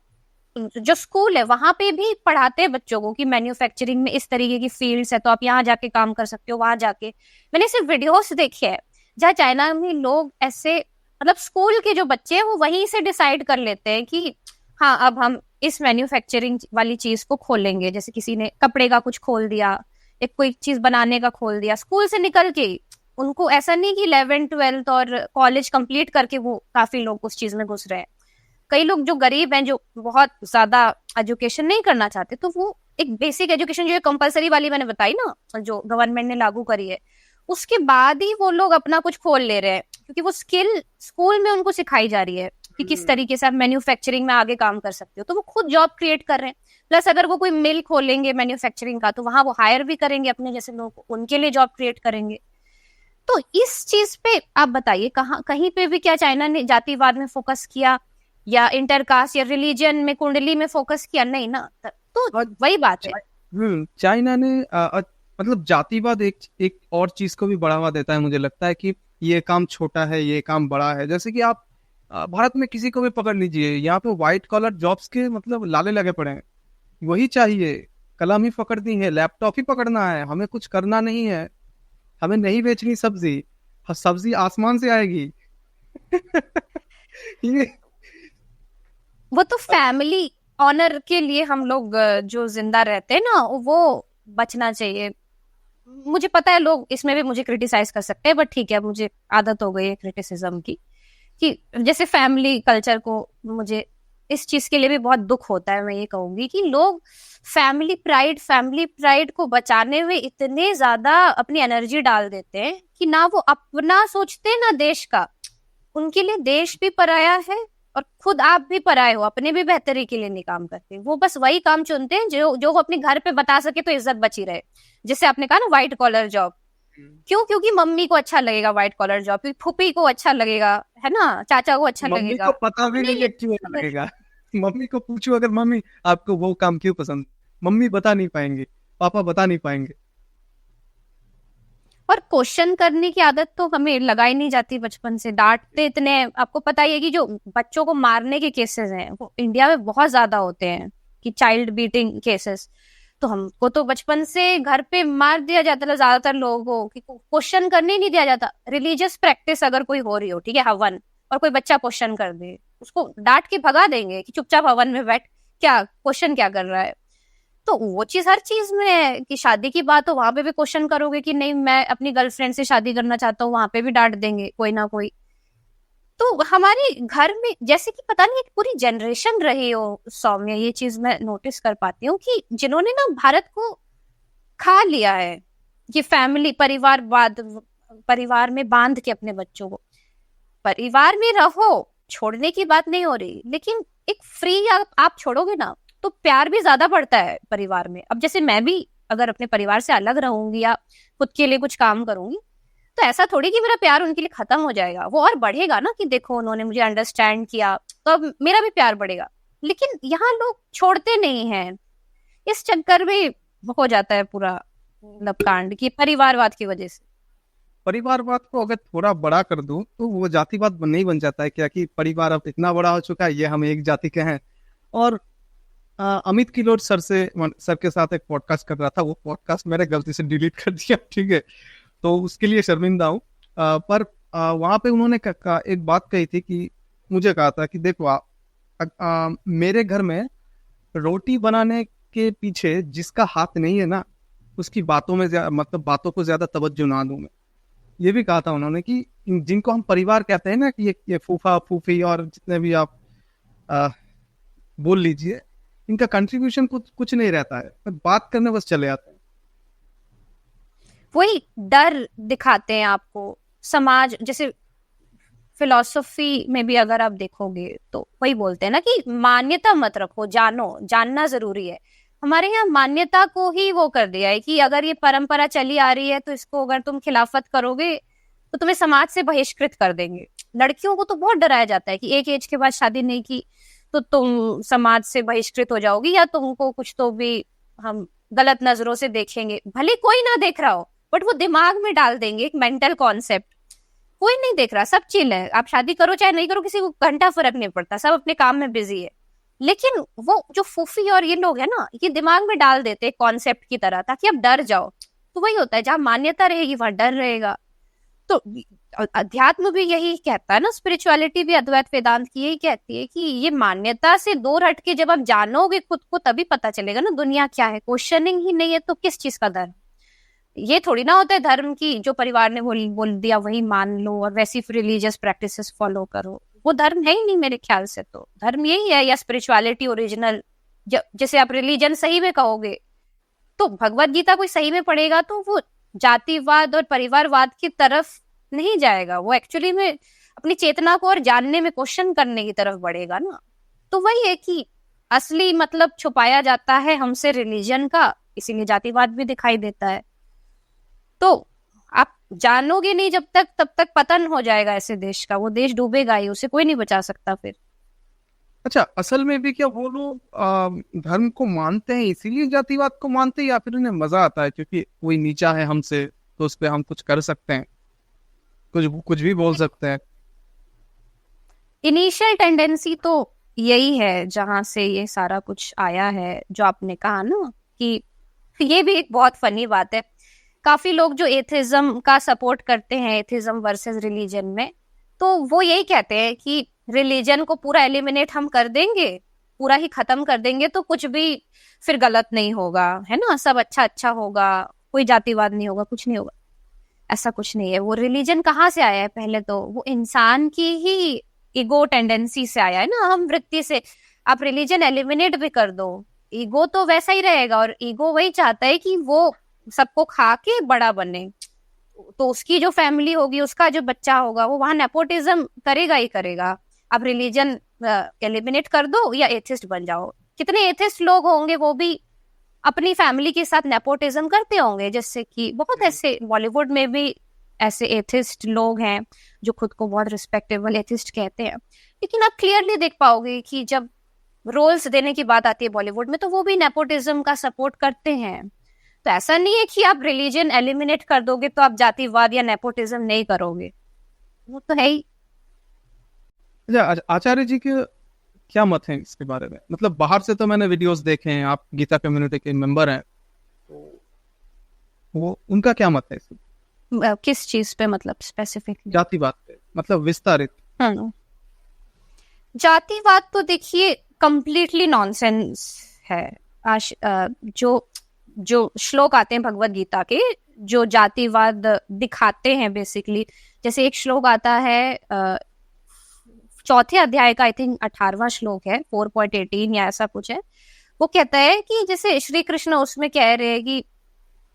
जो स्कूल है वहां पे भी पढ़ाते हैं बच्चों को कि मैन्युफैक्चरिंग में इस तरीके की फील्ड्स है तो आप यहाँ जाके काम कर सकते हो, वहां जाके। मैंने सिर्फ वीडियोस देखे हैं जहाँ चाइना में लोग ऐसे, मतलब स्कूल के जो बच्चे हैं वो वहीं से डिसाइड कर लेते हैं कि हाँ अब हम इस मैन्युफैक्चरिंग वाली चीज को खोलेंगे। जैसे किसी ने कपड़े का कुछ खोल दिया, एक कोई चीज बनाने का खोल दिया, स्कूल से निकल के। उनको ऐसा नहीं कि 11th 12th और कॉलेज कंप्लीट करके वो काफी लोग उस चीज में घुस रहे हैं। कई लोग जो गरीब हैं, जो बहुत ज्यादा एजुकेशन नहीं करना चाहते, तो वो एक बेसिक एजुकेशन जो कंपलसरी वाली मैंने बताई ना, जो गवर्नमेंट ने लागू करी है, उसके बाद ही वो लोग अपना कुछ खोल ले रहे हैं, क्योंकि वो स्किल स्कूल में उनको सिखाई जा रही है कि किस तरीके से आप मैन्युफैक्चरिंग में आगे काम कर सकते हो। तो वो खुद जॉब क्रिएट कर रहे हैं। प्लस अगर वो कोई मिल खोलेंगे मैन्युफैक्चरिंग का तो वहां वो हायर भी करेंगे अपने जैसे लोग, उनके लिए जॉब क्रिएट करेंगे। तो इस चीज पे आप बताइए, कहीं पे भी क्या चाइना ने जातिवाद में फोकस किया या इंटरकास्ट या रिलीजन में, कुंडली में फोकस किया? नहीं ना। तो वही बात है, चाइना ने मतलब जातिवाद एक और चीज को भी बढ़ावा देता है। मुझे लगता है कि ये काम छोटा है, ये काम बड़ा है। जैसे कि आप भारत में किसी को भी पकड़ लीजिए, यहाँ पे व्हाइट कॉलर जॉब्स के मतलब लाले लगे पड़े हैं, वही चाहिए, कलम ही पकड़नी है, लैपटॉप ही पकड़ना है, हमें कुछ करना नहीं है, हमें नहीं बेचनी सब्जी, सब्जी आसमान से आएगी। वो तो फैमिली ऑनर के लिए हम लोग जो जिंदा रहते हैं ना, वो बचना चाहिए। मुझे पता है लोग इसमें भी मुझे क्रिटिसाइज कर सकते हैं, बट ठीक है, मुझे आदत हो गई है क्रिटिसिज्म की, कि जैसे फैमिली कल्चर को, मुझे इस चीज के लिए भी बहुत दुख होता है। मैं ये कहूंगी कि लोग फैमिली प्राइड को बचाने में इतने ज्यादा अपनी एनर्जी डाल देते हैं कि ना वो अपना सोचते ना देश का। उनके लिए देश भी पराया है और खुद आप भी पराए हो, अपने भी बेहतरी के लिए नहीं काम करते। वो बस वही काम चुनते हैं जो वो अपने घर पे बता सके तो इज्जत बची रहे। जैसे आपने कहा ना व्हाइट कॉलर जॉब, क्यों? क्योंकि मम्मी को अच्छा लगेगा व्हाइट कॉलर जॉब, क्योंकि फूफी को अच्छा लगेगा, है ना, चाचा को अच्छा लगेगा। मम्मी को पता भी नहीं है क्यों अच्छा लगेगा। मम्मी को पूछो अगर मम्मी आपको वो काम क्यों पसंद, मम्मी बता नहीं पाएंगे, पापा बता नहीं पाएंगे। और क्वेश्चन करने की आदत तो हमें लगाई नहीं जाती बचपन से, डांटते इतने। आपको पता ही है कि जो बच्चों को मारने के केसेस हैं वो इंडिया में बहुत ज्यादा होते हैं, कि चाइल्ड बीटिंग केसेस। तो हमको तो बचपन से घर पे मार दिया जाता था ज्यादातर लोगों को, कि क्वेश्चन करने ही नहीं दिया जाता। रिलीजियस प्रैक्टिस अगर कोई हो रही हो, ठीक है, हवन, और कोई बच्चा क्वेश्चन कर दे, उसको डांट के भगा देंगे कि चुपचाप हवन में बैठ, क्या क्वेश्चन क्या कर रहा है। तो वो चीज हर चीज में है कि शादी की बात हो वहां पे भी क्वेश्चन करोगे कि नहीं मैं अपनी गर्लफ्रेंड से शादी करना चाहता हूँ, वहां पे भी डांट देंगे कोई ना कोई। तो हमारे घर में जैसे कि पता नहीं एक पूरी जनरेशन रही हो सौम्य, ये चीज मैं नोटिस कर पाती हूँ कि जिन्होंने ना भारत को खा लिया है, ये फैमिली परिवारवाद, परिवार में बांध के अपने बच्चों को, परिवार में रहो, छोड़ने की बात नहीं हो रही, लेकिन एक फ्री आप छोड़ोगे ना तो प्यार भी ज्यादा बढ़ता है परिवार में। अब जैसे मैं भी अगर अपने परिवार से अलग रहूंगी या खुद के लिए कुछ काम करूंगी तो ऐसा थोड़ी कि मेरा प्यार उनके लिए खत्म हो जाएगा, वो और बढ़ेगा ना कि देखो उन्होंने मुझे अंडरस्टैंड किया तो अब मेरा भी प्यार बढ़ेगा। लेकिन यहाँ लोग छोड़ते नहीं हैं, इस चक्कर में हो जाता है पूरा मतलब कांड की परिवारवाद की वजह से। परिवारवाद को अगर थोड़ा बड़ा कर दूं तो वो जातिवाद नहीं बन जाता है क्या, कि परिवार अब इतना बड़ा हो चुका है, ये हम एक जाति के हैं। और अमित किलोर सर के साथ एक पॉडकास्ट कर रहा था, वो पॉडकास्ट मैंने गलती से डिलीट कर दिया, ठीक है, तो उसके लिए शर्मिंदा हूँ। पर वहां पे उन्होंने एक बात कही थी कि मुझे कहा था कि देखो मेरे घर में रोटी बनाने के पीछे जिसका हाथ नहीं है ना, उसकी बातों में मतलब बातों को ज्यादा तवज्जो ना दूं मैं। ये भी कहा था उन्होंने कि जिनको हम परिवार कहते हैं ना, कि ये फूफा फूफी और जितने भी आप बोल लीजिए, इनका कंट्रीब्यूशन कुछ नहीं रहता है, बात करने बस चले आते हैं। वही डर दिखाते हैं आपको समाज, जैसे फिलॉसफी में भी अगर आप देखोगे तो वही बोलते हैं ना कि मान्यता मत रखो, जानो, जानना जरूरी है। हमारे यहाँ मान्यता को ही वो कर दिया है कि अगर ये परंपरा चली आ रही है तो इसको अगर तुम खिलाफत करोगे तो तुम्हें समाज से बहिष्कृत कर देंगे। लड़कियों को तो बहुत डराया जाता है कि एक एज के बाद शादी नहीं की तो तुम समाज से बहिष्कृत हो जाओगी या तुमको कुछ तो भी हम गलत नजरों से देखेंगे। भले कोई ना देख रहा हो बट वो दिमाग में डाल देंगे एक मेंटल कॉन्सेप्ट, कोई नहीं देख रहा, सब चिल है, आप शादी करो चाहे नहीं करो, किसी को घंटा फर्क नहीं पड़ता, सब अपने काम में बिजी है। लेकिन वो जो फूफी और ये लोग है ना, ये दिमाग में डाल देते कॉन्सेप्ट की तरह ताकि आप डर जाओ। तो वही होता है, जहां मान्यता रहेगी वहां डर रहेगा। तो अध्यात्म भी यही कहता है ना, स्पिरिचुअलिटी भी अद्वैत वेदांत की यही कहती है कि ये मान्यता से दूर हट के जब आप जानोगे खुद को तभी पता चलेगा ना दुनिया क्या है। क्वेश्चनिंग ही नहीं है तो किस चीज का डर? ये थोड़ी ना होता है धर्म की जो परिवार ने बोल दिया वही मान लो और वैसी रिलीजियस प्रैक्टिसेस फॉलो करो, वो धर्म है ही नहीं मेरे ख्याल से। तो धर्म यही है, या स्पिरिचुअलिटी ओरिजिनल, जैसे आप रिलीजन सही में कहोगे तो भगवत गीता कोई सही में पढ़ेगा तो वो जातिवाद और परिवारवाद की तरफ नहीं जाएगा, वो एक्चुअली में अपनी चेतना को और जानने में क्वेश्चन करने की तरफ बढ़ेगा ना। तो वही है कि असली मतलब छुपाया जाता है हमसे रिलीजन का, इसीलिए जातिवाद भी दिखाई देता है। तो आप जानोगे नहीं जब तक, तब तक पतन हो जाएगा ऐसे देश का, वो देश डूबेगा ही, उसे कोई नहीं बचा सकता फिर। अच्छा, असल में भी क्या वो लोग धर्म को मानते हैं इसीलिए जातिवाद को मानते हैं, या फिर उन्हें मजा आता है क्योंकि कोई नीचा है हमसे तो उस पर हम कुछ कर सकते हैं, कुछ भी बोल सकते हैं? इनिशियल टेंडेंसी तो यही है जहां से ये सारा कुछ आया है, जो आपने कहा ना कि ये भी एक बहुत फनी बात है। काफी लोग जो एथिज्म का सपोर्ट करते हैं, एथिज्म वर्सेस रिलीजन में, तो वो यही कहते हैं कि रिलीजन को पूरा एलिमिनेट हम कर देंगे, पूरा ही खत्म कर देंगे तो कुछ भी फिर गलत नहीं होगा, है ना, सब अच्छा अच्छा होगा, कोई जातिवाद नहीं होगा, कुछ नहीं होगा। ऐसा कुछ नहीं है। वो रिलीजन कहाँ से आया है? पहले तो वो इंसान की ही ईगो टेंडेंसी से आया है ना, हम वृत्ति से। आप रिलीजन एलिमिनेट भी कर दो, ईगो तो वैसा ही रहेगा, और ईगो वही चाहता है कि वो सबको खा के बड़ा बने। तो उसकी जो फैमिली होगी, उसका जो बच्चा होगा, वो वहां नेपोटिज्म करेगा ही करेगा। आप रिलीजन एलिमिनेट कर दो या एथिस्ट बन जाओ। कितने एथिस्ट लोग होंगे वो भी अपनी फैमिली के साथ नेपोटिज्म करते होंगे, जैसे कि बहुत ऐसे बॉलीवुड में भी ऐसे एथिस्ट लोग हैं जो खुद को बहुत रिस्पेक्टेबल एथिस्ट कहते हैं। लेकिन आप क्लियरली देख पाओगे कि जब रोल्स देने की बात आती है बॉलीवुड में तो वो भी नेपोटिज्म का सपोर्ट करते हैं। तो ऐसा नहीं है कि आप रिलीजन एलिमिनेट कर दोगे तो आप जातिवाद या नेपोटिज्म नहीं करोगे, वो तो है ही। आचार्य जी के क्या मत है इसके बारे में? मतलब बाहर से तो मैंने वीडियोस देखे हैं, आप गीता कम्युनिटी के मेंबर हैं, तो वो उनका क्या मत है इसमें? किस चीज पे, मतलब स्पेसिफिक? जातिवाद पे, मतलब विस्तारित। जातिवाद तो देखिए कंप्लीटली नॉनसेंस है। जो जो श्लोक आते हैं भगवत गीता के जो जातिवाद दिखाते हैं बेसिकली, जैसे एक श्लोक आता है चौथे अध्याय का, आई थिंक 18वां श्लोक है, 4.18 या ऐसा कुछ है। वो कहता है कि जैसे श्री कृष्ण उसमें कह रहे हैं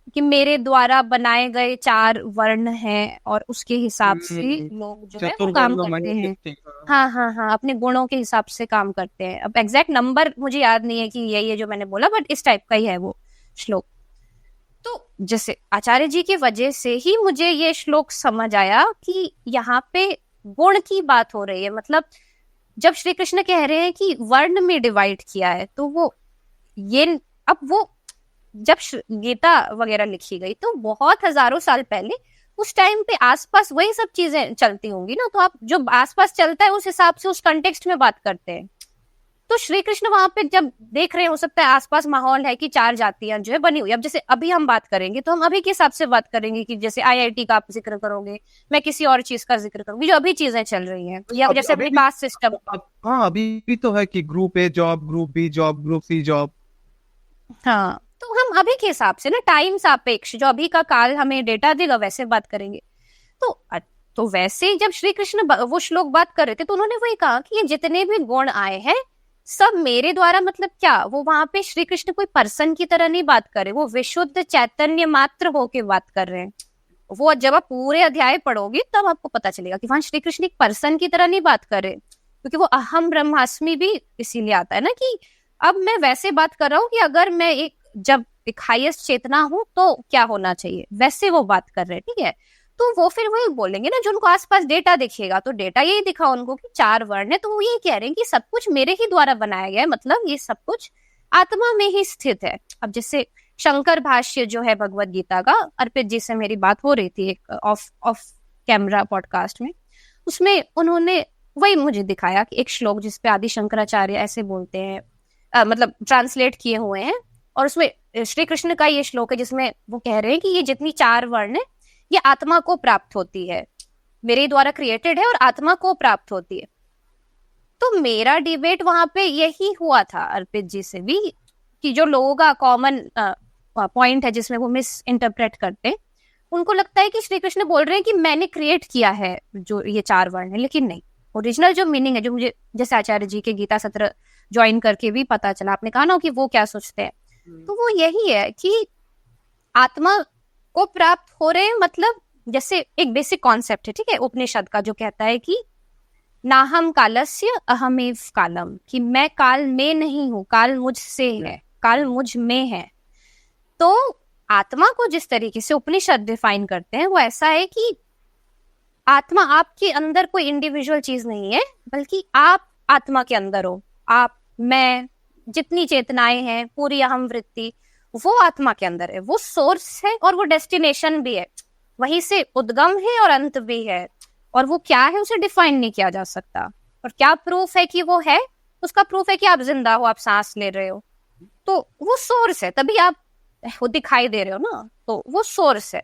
कि मेरे द्वारा बनाए गए 4 वर्ण हैं और उसके हिसाब से लोग जो है वो काम करते हैं। हाँ, अपने गुणों के हिसाब से काम करते हैं। अब एग्जैक्ट नंबर मुझे याद नहीं है कि ये जो मैंने बोला, बट इस टाइप का ही है वो श्लोक। तो जैसे आचार्य जी की वजह से ही मुझे ये श्लोक समझ आया कि यहाँ पे गुण की बात हो रही है। मतलब जब श्री कृष्ण कह रहे हैं कि वर्ण में डिवाइड किया है, तो वो ये अब वो जब गीता वगैरह लिखी गई तो बहुत हजारों साल पहले उस टाइम पे आसपास वही सब चीजें चलती होंगी ना, तो आप जो आसपास चलता है उस हिसाब से उस कंटेक्स्ट में बात करते हैं। तो श्री कृष्ण वहां पे जब देख रहे हैं, हो सकता है आसपास माहौल है कि 4 जातियां जो है बनी हुई। अब जैसे अभी हम बात करेंगे तो हम अभी के हिसाब से बात करेंगे कि जैसे IIT का आप जिक्र करोगे, मैं किसी और चीज का जिक्र करूंगी जो अभी चीजें चल रही हैं, या जैसे अभी कास्ट सिस्टम। हाँ, अभी भी तो है कि group A job, group B job, group C job. हाँ, तो हम अभी के हिसाब से ना टाइम सापेक्ष जो अभी का काल हमें डेटा देगा वैसे बात करेंगे। तो वैसे जब श्री कृष्ण वो श्लोक बात कर रहे थे तो उन्होंने वही कहा कि ये जितने भी गुण आए हैं सब मेरे द्वारा, मतलब क्या, वो वहां पे श्री कृष्ण कोई पर्सन की तरह नहीं बात कर रहे, वो विशुद्ध चैतन्य मात्र होके बात कर रहे हैं। वो जब आप पूरे अध्याय पढ़ोगे तब आपको पता चलेगा कि वहां श्री कृष्ण एक पर्सन की तरह नहीं बात कर रहे, क्योंकि वो अहम ब्रह्मास्मि भी इसीलिए आता है ना कि अब मैं वैसे बात कर रहा हूँ कि अगर मैं जब एक हाईएस्ट चेतना हूं तो क्या होना चाहिए, वैसे वो बात कर रहे हैं। ठीक है, तो वो फिर वही बोलेंगे ना जो उनको आसपास डेटा दिखेगा, तो डेटा यही दिखा उनको कि 4 वर्ण है, तो वो ये कह रहे हैं कि सब कुछ मेरे ही द्वारा बनाया गया है, मतलब ये सब कुछ आत्मा में ही स्थित है। अब जैसे शंकर भाष्य जो है भगवत गीता का, अर्पित जी से मेरी बात हो रही थी एक ऑफ कैमरा पॉडकास्ट में, उसमें उन्होंने वही मुझे दिखाया कि एक श्लोक जिसपे आदि शंकराचार्य ऐसे बोलते हैं, मतलब ट्रांसलेट किए हुए हैं, और उसमें श्री कृष्ण का ये श्लोक है जिसमें वो कह रहे हैं कि ये जितनी 4 वर्ण है ये आत्मा को प्राप्त होती है, मेरे द्वारा क्रिएटेड है और आत्मा को प्राप्त होती है। तो मेरा डिबेट वहां पे यही हुआ था अर्पित जी से भी कि जो लोगों का कॉमन पॉइंट है जिसमें वो मिस इंटरप्रेट करते हैं, उनको लगता है कि श्री कृष्ण बोल रहे हैं कि मैंने क्रिएट किया है जो ये 4 वर्ण है, लेकिन नहीं, ओरिजिनल जो मीनिंग है, जो मुझे जैसे आचार्य जी के गीता सत्र ज्वाइन करके भी पता चला, आपने कहा ना कि वो क्या सोचते हैं, तो वो यही है कि आत्मा को प्राप्त हो रहे हैं। मतलब जैसे एक बेसिक कॉन्सेप्ट है, ठीक है, उपनिषद का जो कहता है कि नाहम कालस्य अहमेव कालम, कि मैं काल में नहीं हूं, काल मुझसे है, काल मुझ में है। तो आत्मा को जिस तरीके से उपनिषद डिफाइन करते हैं वो ऐसा है कि आत्मा आपके अंदर कोई इंडिविजुअल चीज नहीं है, बल्कि आप आत्मा के अंदर हो, आप, मैं, जितनी चेतनाएं हैं, पूरी अहम वृत्ति, वो आत्मा के अंदर है, वो सोर्स है और वो डेस्टिनेशन भी है, वहीं से उद्गम है और अंत भी है, और वो क्या है उसे डिफाइन नहीं किया जा सकता। और क्या प्रूफ है कि वो है? उसका प्रूफ है कि आप जिंदा हो, आप सांस ले रहे हो, तो वो सोर्स है, तभी आप वो दिखाई दे रहे हो ना, तो वो सोर्स है।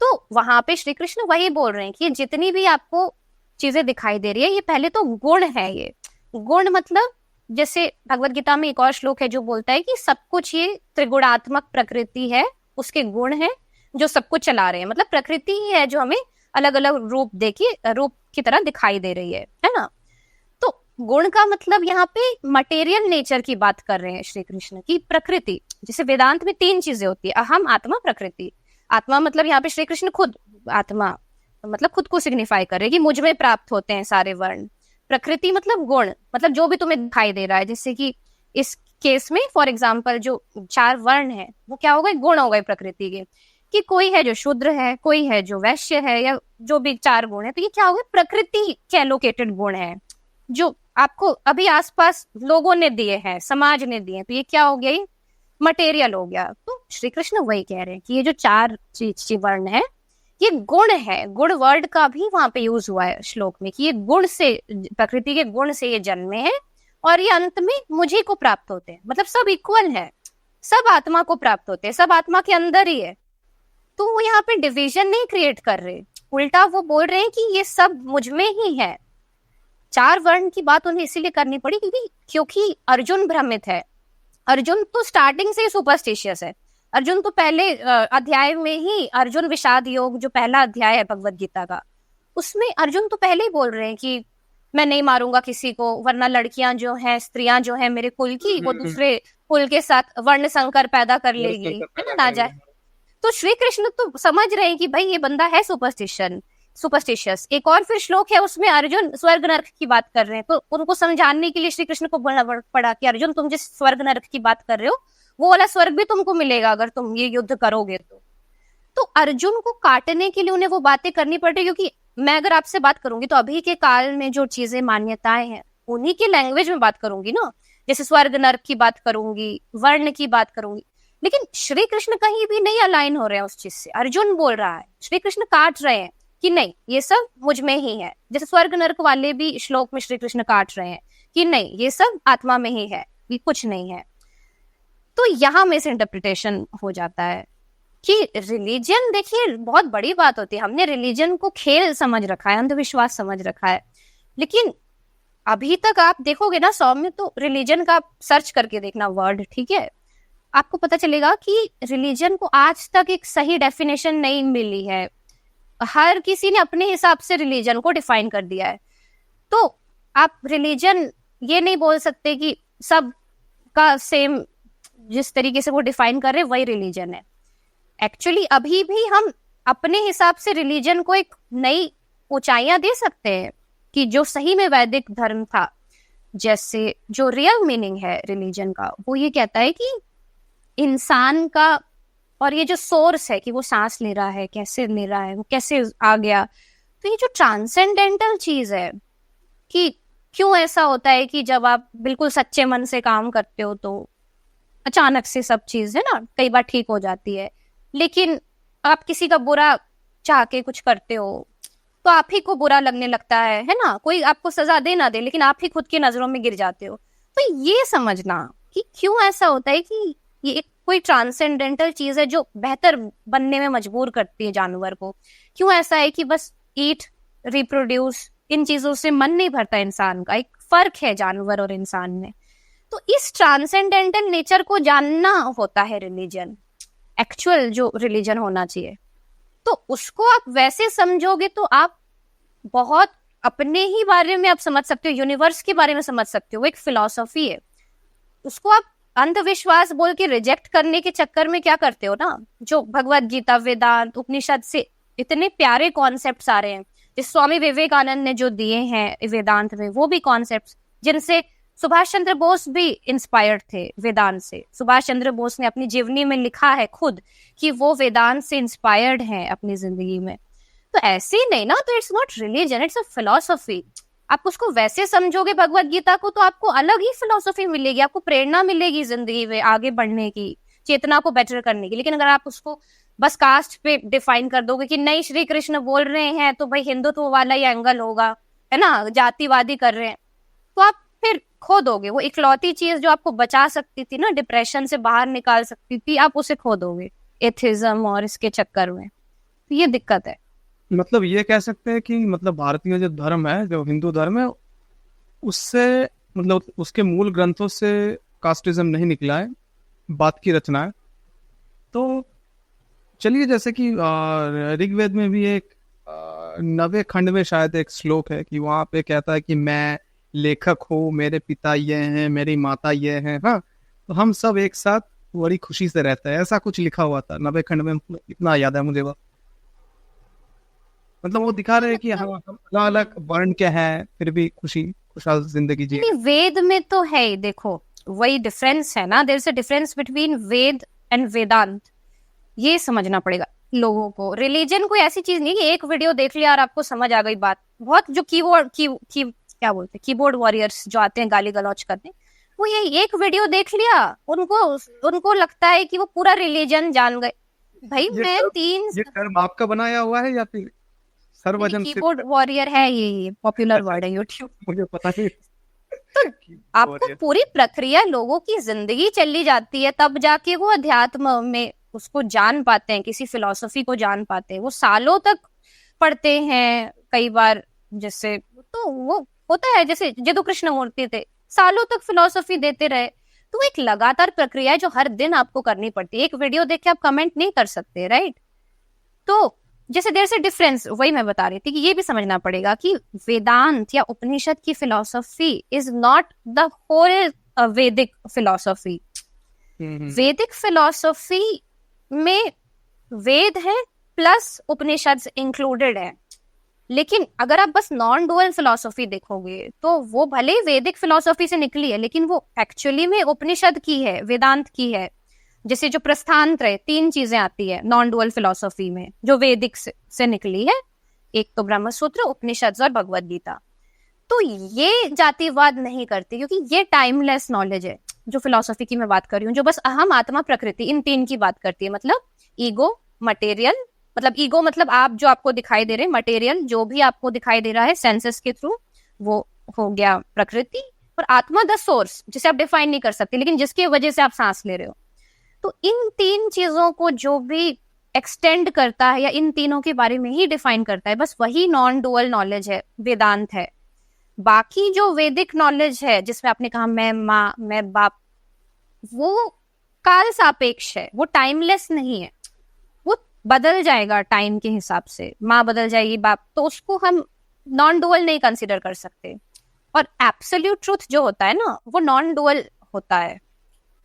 तो वहां पे श्री कृष्ण वही बोल रहे हैं कि जितनी भी आपको चीजें दिखाई दे रही है ये पहले तो गुण है। ये गुण मतलब जैसे भगवत गीता में एक और श्लोक है जो बोलता है कि सब कुछ ये त्रिगुणात्मक प्रकृति है, उसके गुण है जो सब कुछ चला रहे हैं, मतलब प्रकृति ही है जो हमें अलग अलग रूप की तरह दिखाई दे रही है ना। तो गुण का मतलब यहाँ पे मटेरियल नेचर की बात कर रहे हैं श्री कृष्ण की, प्रकृति। जैसे वेदांत में 3 चीजें होती है, अहम, आत्मा, प्रकृति। आत्मा मतलब यहाँ पे श्री कृष्ण खुद, आत्मा मतलब खुद को सिग्निफाई कर रहे हैं कि मुझ में प्राप्त होते हैं सारे वर्ण। प्रकृति मतलब गुण, मतलब जो भी तुम्हें दिखाई दे रहा है, जैसे कि इस केस में फॉर एग्जाम्पल जो 4 वर्ण है वो क्या हो गए, गुण हो गए प्रकृति के, कि कोई है जो शूद्र है, कोई है जो वैश्य है, या जो भी 4 गुण है, तो ये क्या हो गए, प्रकृति के एलोकेटेड गुण है जो आपको अभी आसपास लोगों ने दिए हैं, समाज ने दिए, तो ये क्या हो गया, मटेरियल हो गया। तो श्री कृष्ण वही कह रहे हैं कि ये जो 4 वर्ण है ये गुण है। गुण वर्ड का भी वहां पे यूज हुआ है श्लोक में कि ये गुण से, प्रकृति के गुण से ये जन्मे हैं और ये अंत में मुझे को प्राप्त होते हैं, मतलब सब इक्वल है, सब आत्मा को प्राप्त होते हैं, सब आत्मा के अंदर ही है। तो वो यहाँ पे डिवीजन नहीं क्रिएट कर रहे, उल्टा वो बोल रहे हैं कि ये सब मुझ में ही है। 4 वर्ण की बात उन्हें इसीलिए करनी पड़ी क्योंकि अर्जुन भ्रमित है अर्जुन तो स्टार्टिंग से ही सुपरस्टिशियस है। अर्जुन तो पहले अध्याय में ही, अर्जुन विषाद योग जो पहला अध्याय है भगवत गीता का, उसमें अर्जुन तो पहले ही बोल रहे हैं कि मैं नहीं मारूंगा किसी को, वरना लड़कियां जो हैं, स्त्रियां जो हैं मेरे कुल की, वो दूसरे कुल के साथ वर्ण संकर पैदा कर लेगी, है ना, ना जाए। तो श्री कृष्ण तो समझ रहे हैं कि भाई ये बंदा है सुपरस्टिशियस। एक और फिर श्लोक है उसमें अर्जुन स्वर्ग नरक की बात कर रहे हैं, तो उनको समझाने के लिए श्री कृष्ण को बोलना पड़ा कि अर्जुन तुम जिस स्वर्ग नरक की बात कर रहे हो वो वाला स्वर्ग भी तुमको मिलेगा अगर तुम ये युद्ध करोगे तो अर्जुन को काटने के लिए उन्हें वो बातें करनी पड़ रही, क्योंकि मैं अगर आपसे बात करूंगी तो अभी के काल में जो चीजें मान्यताएं हैं उन्हीं के लैंग्वेज में बात करूंगी ना, जैसे स्वर्ग नरक की बात करूंगी, वर्ण की बात करूंगी, लेकिन श्री कृष्ण कहीं भी नहीं अलाइन हो रहे हैं उस चीज से। अर्जुन बोल रहा है, श्री कृष्ण काट रहे हैं कि नहीं ये सब मुझ में ही है, जैसे स्वर्ग नरक वाले भी श्लोक में श्री कृष्ण काट रहे हैं कि नहीं ये सब आत्मा में ही है, ये कुछ नहीं है। तो यहाँ मिस इंटरप्रिटेशन हो जाता है कि रिलीजन, देखिए बहुत बड़ी बात होती है, हमने रिलीजन को खेल समझ रखा है, अंधविश्वास समझ रखा है, लेकिन अभी तक आप देखोगे ना सौम्य, तो रिलीजन का आप सर्च करके देखना वर्ड, ठीक है, आपको पता चलेगा कि रिलीजन को आज तक एक सही डेफिनेशन नहीं मिली है। हर किसी ने अपने हिसाब से रिलीजन को डिफाइन कर दिया है। तो आप रिलीजन ये नहीं बोल सकते कि सब का सेम जिस तरीके से वो डिफाइन कर रहे वही रिलीजन है। एक्चुअली अभी भी हम अपने हिसाब से रिलीजन को एक नई ऊंचाइयां दे सकते हैं कि जो सही में वैदिक धर्म था, जैसे जो रियल मीनिंग है रिलीजन का वो ये कहता है कि इंसान का, और ये जो सोर्स है कि वो सांस ले रहा है, कैसे ले रहा है, वो कैसे आ गया, तो ये जो ट्रांसेंडेंटल चीज है कि क्यों ऐसा होता है कि जब आप बिल्कुल सच्चे मन से काम करते हो तो अचानक से सब चीज है ना कई बार ठीक हो जाती है, लेकिन आप किसी का बुरा चाह के कुछ करते हो तो आप ही को बुरा लगने लगता है ना, कोई आपको सजा दे ना दे लेकिन आप ही खुद की नजरों में गिर जाते हो। तो ये समझना कि क्यों ऐसा होता है कि ये एक कोई ट्रांसेंडेंटल चीज है जो बेहतर बनने में मजबूर करती है जानवर को, क्यों ऐसा है कि बस ईट, रिप्रोड्यूस, इन चीजों से मन नहीं भरता इंसान का, एक फर्क है जानवर और इंसान में। तो इस ट्रांसेंडेंटल नेचर को जानना होता है रिलीजन, एक्चुअल जो रिलीजन होना चाहिए। तो उसको आप वैसे समझोगे तो आप बहुत अपने ही बारे में आप समझ सकते हो, यूनिवर्स के बारे में समझ सकते हो, वो एक फिलॉसफी है। उसको आप अंधविश्वास बोल के रिजेक्ट करने के चक्कर में क्या करते हो ना, जो भगवत गीता, वेदांत, उपनिषद से इतने प्यारे कॉन्सेप्ट्स आ रहे हैं, जिस स्वामी विवेकानंद ने जो दिए हैं वेदांत में, वो भी कॉन्सेप्ट्स जिनसे सुभाष चंद्र बोस भी इंस्पायर्ड थे वेदांत से। सुभाष चंद्र बोस ने अपनी जीवनी में लिखा है खुद कि वो वेदांत से इंस्पायर्ड हैं अपनी जिंदगी में। तो ऐसे ही नहीं ना, तो it's not religion, it's a philosophy. आप उसको वैसे समझोगे भगवत गीता को तो आपको अलग ही फिलॉसफी मिलेगी, आपको प्रेरणा मिलेगी जिंदगी में आगे बढ़ने की, चेतना को बेटर करने की। लेकिन अगर आप उसको बस कास्ट पे डिफाइन कर दोगे कि नहीं श्री कृष्ण बोल रहे हैं तो भाई हिंदुत्व वाला ही एंगल होगा, है ना, जातिवादी कर रहे हैं, तो आप फिर खो दोगे वो इकलौती चीज जो आपको बचा सकती थी ना, डिप्रेशन से बाहर निकाल सकती थी, आप उसे खो दोगे एथिज्म और इसके चक्कर में। तो ये दिक्कत है। मतलब ये कह सकते हैं कि मतलब भारतीय जो धर्म है, जो हिंदू धर्म है, उससे मतलब उसके मूल ग्रंथों से कास्टिज्म नहीं निकला है, बात की रचना है। तो चलिए, जैसे कि ऋग्वेद में भी एक 9वें खंड में शायद एक श्लोक है कि वहां पे कहता है कि मैं लेखक हूँ, मेरे पिता ये हैं, मेरी माता ये हैं, हाँ, तो हम सब एक साथ बड़ी खुशी से रहते हैं, ऐसा कुछ लिखा हुआ था 9वें खंड में, इतना याद है मुझे। मतलब वो दिखा रहे हैं कि हम अलग अलग वर्ण के हैं फिर भी खुशहाल जिंदगी जी। वेद में तो है ही, देखो वही डिफरेंस है ना, there is a difference between Veda and Vedanta, ये समझना पड़ेगा लोगों को। रिलीजन कोई ऐसी चीज नहीं कि एक वीडियो देख लिया और आपको समझ आ गई बात। बहुत जो क्या बोलते हैं कीबोर्ड वॉरियर्स जो आते हैं गाली गलौज करने, वो ये एक वीडियो देख लिया, उनको लगता है कि वो पूरा रिलीजन जान गए। भाई मैं ये टर्म आपका बनाया हुआ है या फिर सर्वजन? कीबोर्ड वॉरियर है, ये पॉपुलर वर्ड है यूट्यूब। मुझे पता नहीं। तो आपको पूरी प्रक्रिया लोगों की जिंदगी चली जाती है, तब जाके वो अध्यात्म में उसको जान पाते हैं, किसी फिलॉसफी को जान पाते हैं। वो सालों तक पढ़ते हैं कई बार, जैसे तो वो होता है, जैसे जदु कृष्ण मूर्ति थे, सालों तक फिलॉसफी देते रहे, तो एक लगातार प्रक्रिया है जो हर दिन आपको करनी पड़ती है। एक वीडियो देख के आप कमेंट नहीं कर सकते, राइट? तो जैसे देयर से डिफरेंस, वही मैं बता रही थी कि ये भी समझना पड़ेगा कि वेदांत या उपनिषद की philosophy is not the whole Vedic philosophy. Vedic philosophy में वेद है प्लस उपनिषद इंक्लूडेड है, लेकिन अगर आप बस नॉन डुअल फिलॉसफी देखोगे तो वो भले वैदिक फिलॉसफी से निकली है, लेकिन वो एक्चुअली में उपनिषद की है, वेदांत की है। जैसे जो प्रस्थानत्रय, 3 चीजें आती है नॉन डुअल फिलॉसफी में जो वैदिक से निकली है, एक तो ब्रह्म सूत्र, उपनिषद और भगवद गीता। तो ये जातिवाद नहीं करती, क्योंकि ये टाइमलेस नॉलेज है जो फिलॉसफी की मैं बात कर रही हूँ, जो बस अहम, आत्मा, प्रकृति, इन 3 की बात करती है। मतलब ईगो, मटेरियल, मतलब ईगो मतलब आप जो आपको दिखाई दे रहे हैं, मटेरियल जो भी आपको दिखाई दे रहा है सेंसेस के थ्रू, वो हो गया प्रकृति, और आत्मा द सोर्स, जिसे आप डिफाइन नहीं कर सकते लेकिन जिसकी वजह से आप सांस ले रहे हो। तो इन 3 चीजों को जो भी एक्सटेंड करता है या इन तीनों के बारे में ही डिफाइन करता है, बस वही नॉन डुअल नॉलेज है, वेदांत है। बाकी जो वैदिक नॉलेज है जिसमें आपने कहा मैं माँ, मैं बाप, वो काल सापेक्ष है, वो टाइमलेस नहीं है, वो बदल जाएगा टाइम के हिसाब से। माँ बदल जाएगी, बाप, तो उसको हम नॉन डुअल नहीं कंसिडर कर सकते। और एब्सोल्यूट ट्रूथ जो होता है ना, वो नॉन डुअल होता है,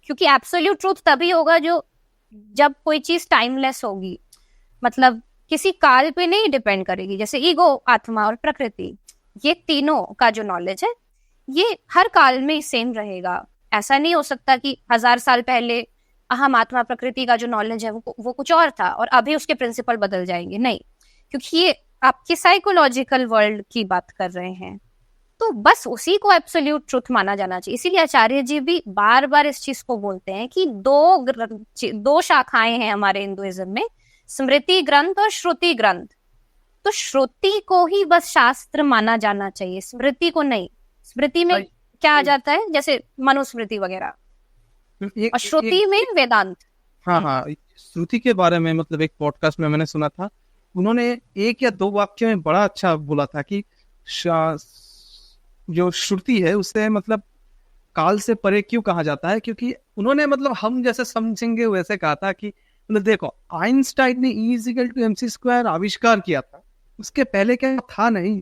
क्योंकि एब्सोल्यूट ट्रूथ तभी होगा जब कोई चीज टाइमलेस होगी, मतलब किसी काल पे नहीं डिपेंड करेगी। जैसे ईगो, आत्मा और प्रकृति, ये तीनों का जो नॉलेज है ये हर काल में सेम रहेगा। ऐसा नहीं हो सकता कि 1000 साल पहले अहम, आत्मा, प्रकृति का जो नॉलेज है वो कुछ और था और अभी उसके प्रिंसिपल बदल जाएंगे, नहीं, क्योंकि ये आपके साइकोलॉजिकल वर्ल्ड की बात कर रहे हैं। तो बस उसी को एब्सोल्यूट ट्रुथ माना जाना चाहिए। इसीलिए आचार्य जी भी बार बार इस चीज को बोलते हैं कि दो शाखाएं हैं हमारे हिंदुइज्म में, स्मृति ग्रंथ और श्रुति ग्रंथ। तो श्रुति को ही बस शास्त्र माना जाना चाहिए, स्मृति को नहीं। स्मृति में क्या आ जाता है, जैसे मनुस्मृति वगैरह, और श्रुति में वेदांत। हाँ, श्रुति के बारे में मतलब एक पॉडकास्ट में मैंने सुना था, उन्होंने 1 या 2 वाक्य में बड़ा अच्छा बोला था कि जो श्रुति है उसे मतलब काल से परे क्यों कहा जाता है, क्योंकि उन्होंने मतलब हम जैसे समझेंगे वैसे कहा था कि मतलब देखो, आइंस्टाइन ने E=mc² आविष्कार किया था, उसके पहले क्या था नहीं,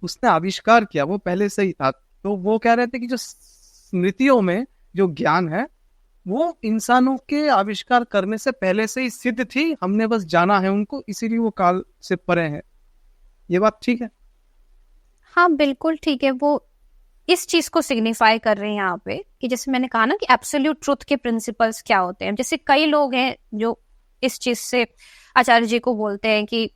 उसने आविष्कार किया, वो पहले से ही था। तो वो कह रहे थे कि जो स्मृतियों में जो ज्ञान है वो इंसानों के आविष्कार करने से पहले से ही सिद्ध थी, हमने बस जाना है उनको, इसीलिए वो काल से परे है। ये बात ठीक है? हाँ बिल्कुल ठीक है। वो इस चीज को सिग्निफाई कर रहे हैं यहाँ पे कि जैसे मैंने कहा ना कि एब्सोल्यूट ट्रुथ के प्रिंसिपल्स क्या होते हैं। जैसे कई लोग हैं जो इस चीज से आचार्य जी को बोलते हैं कि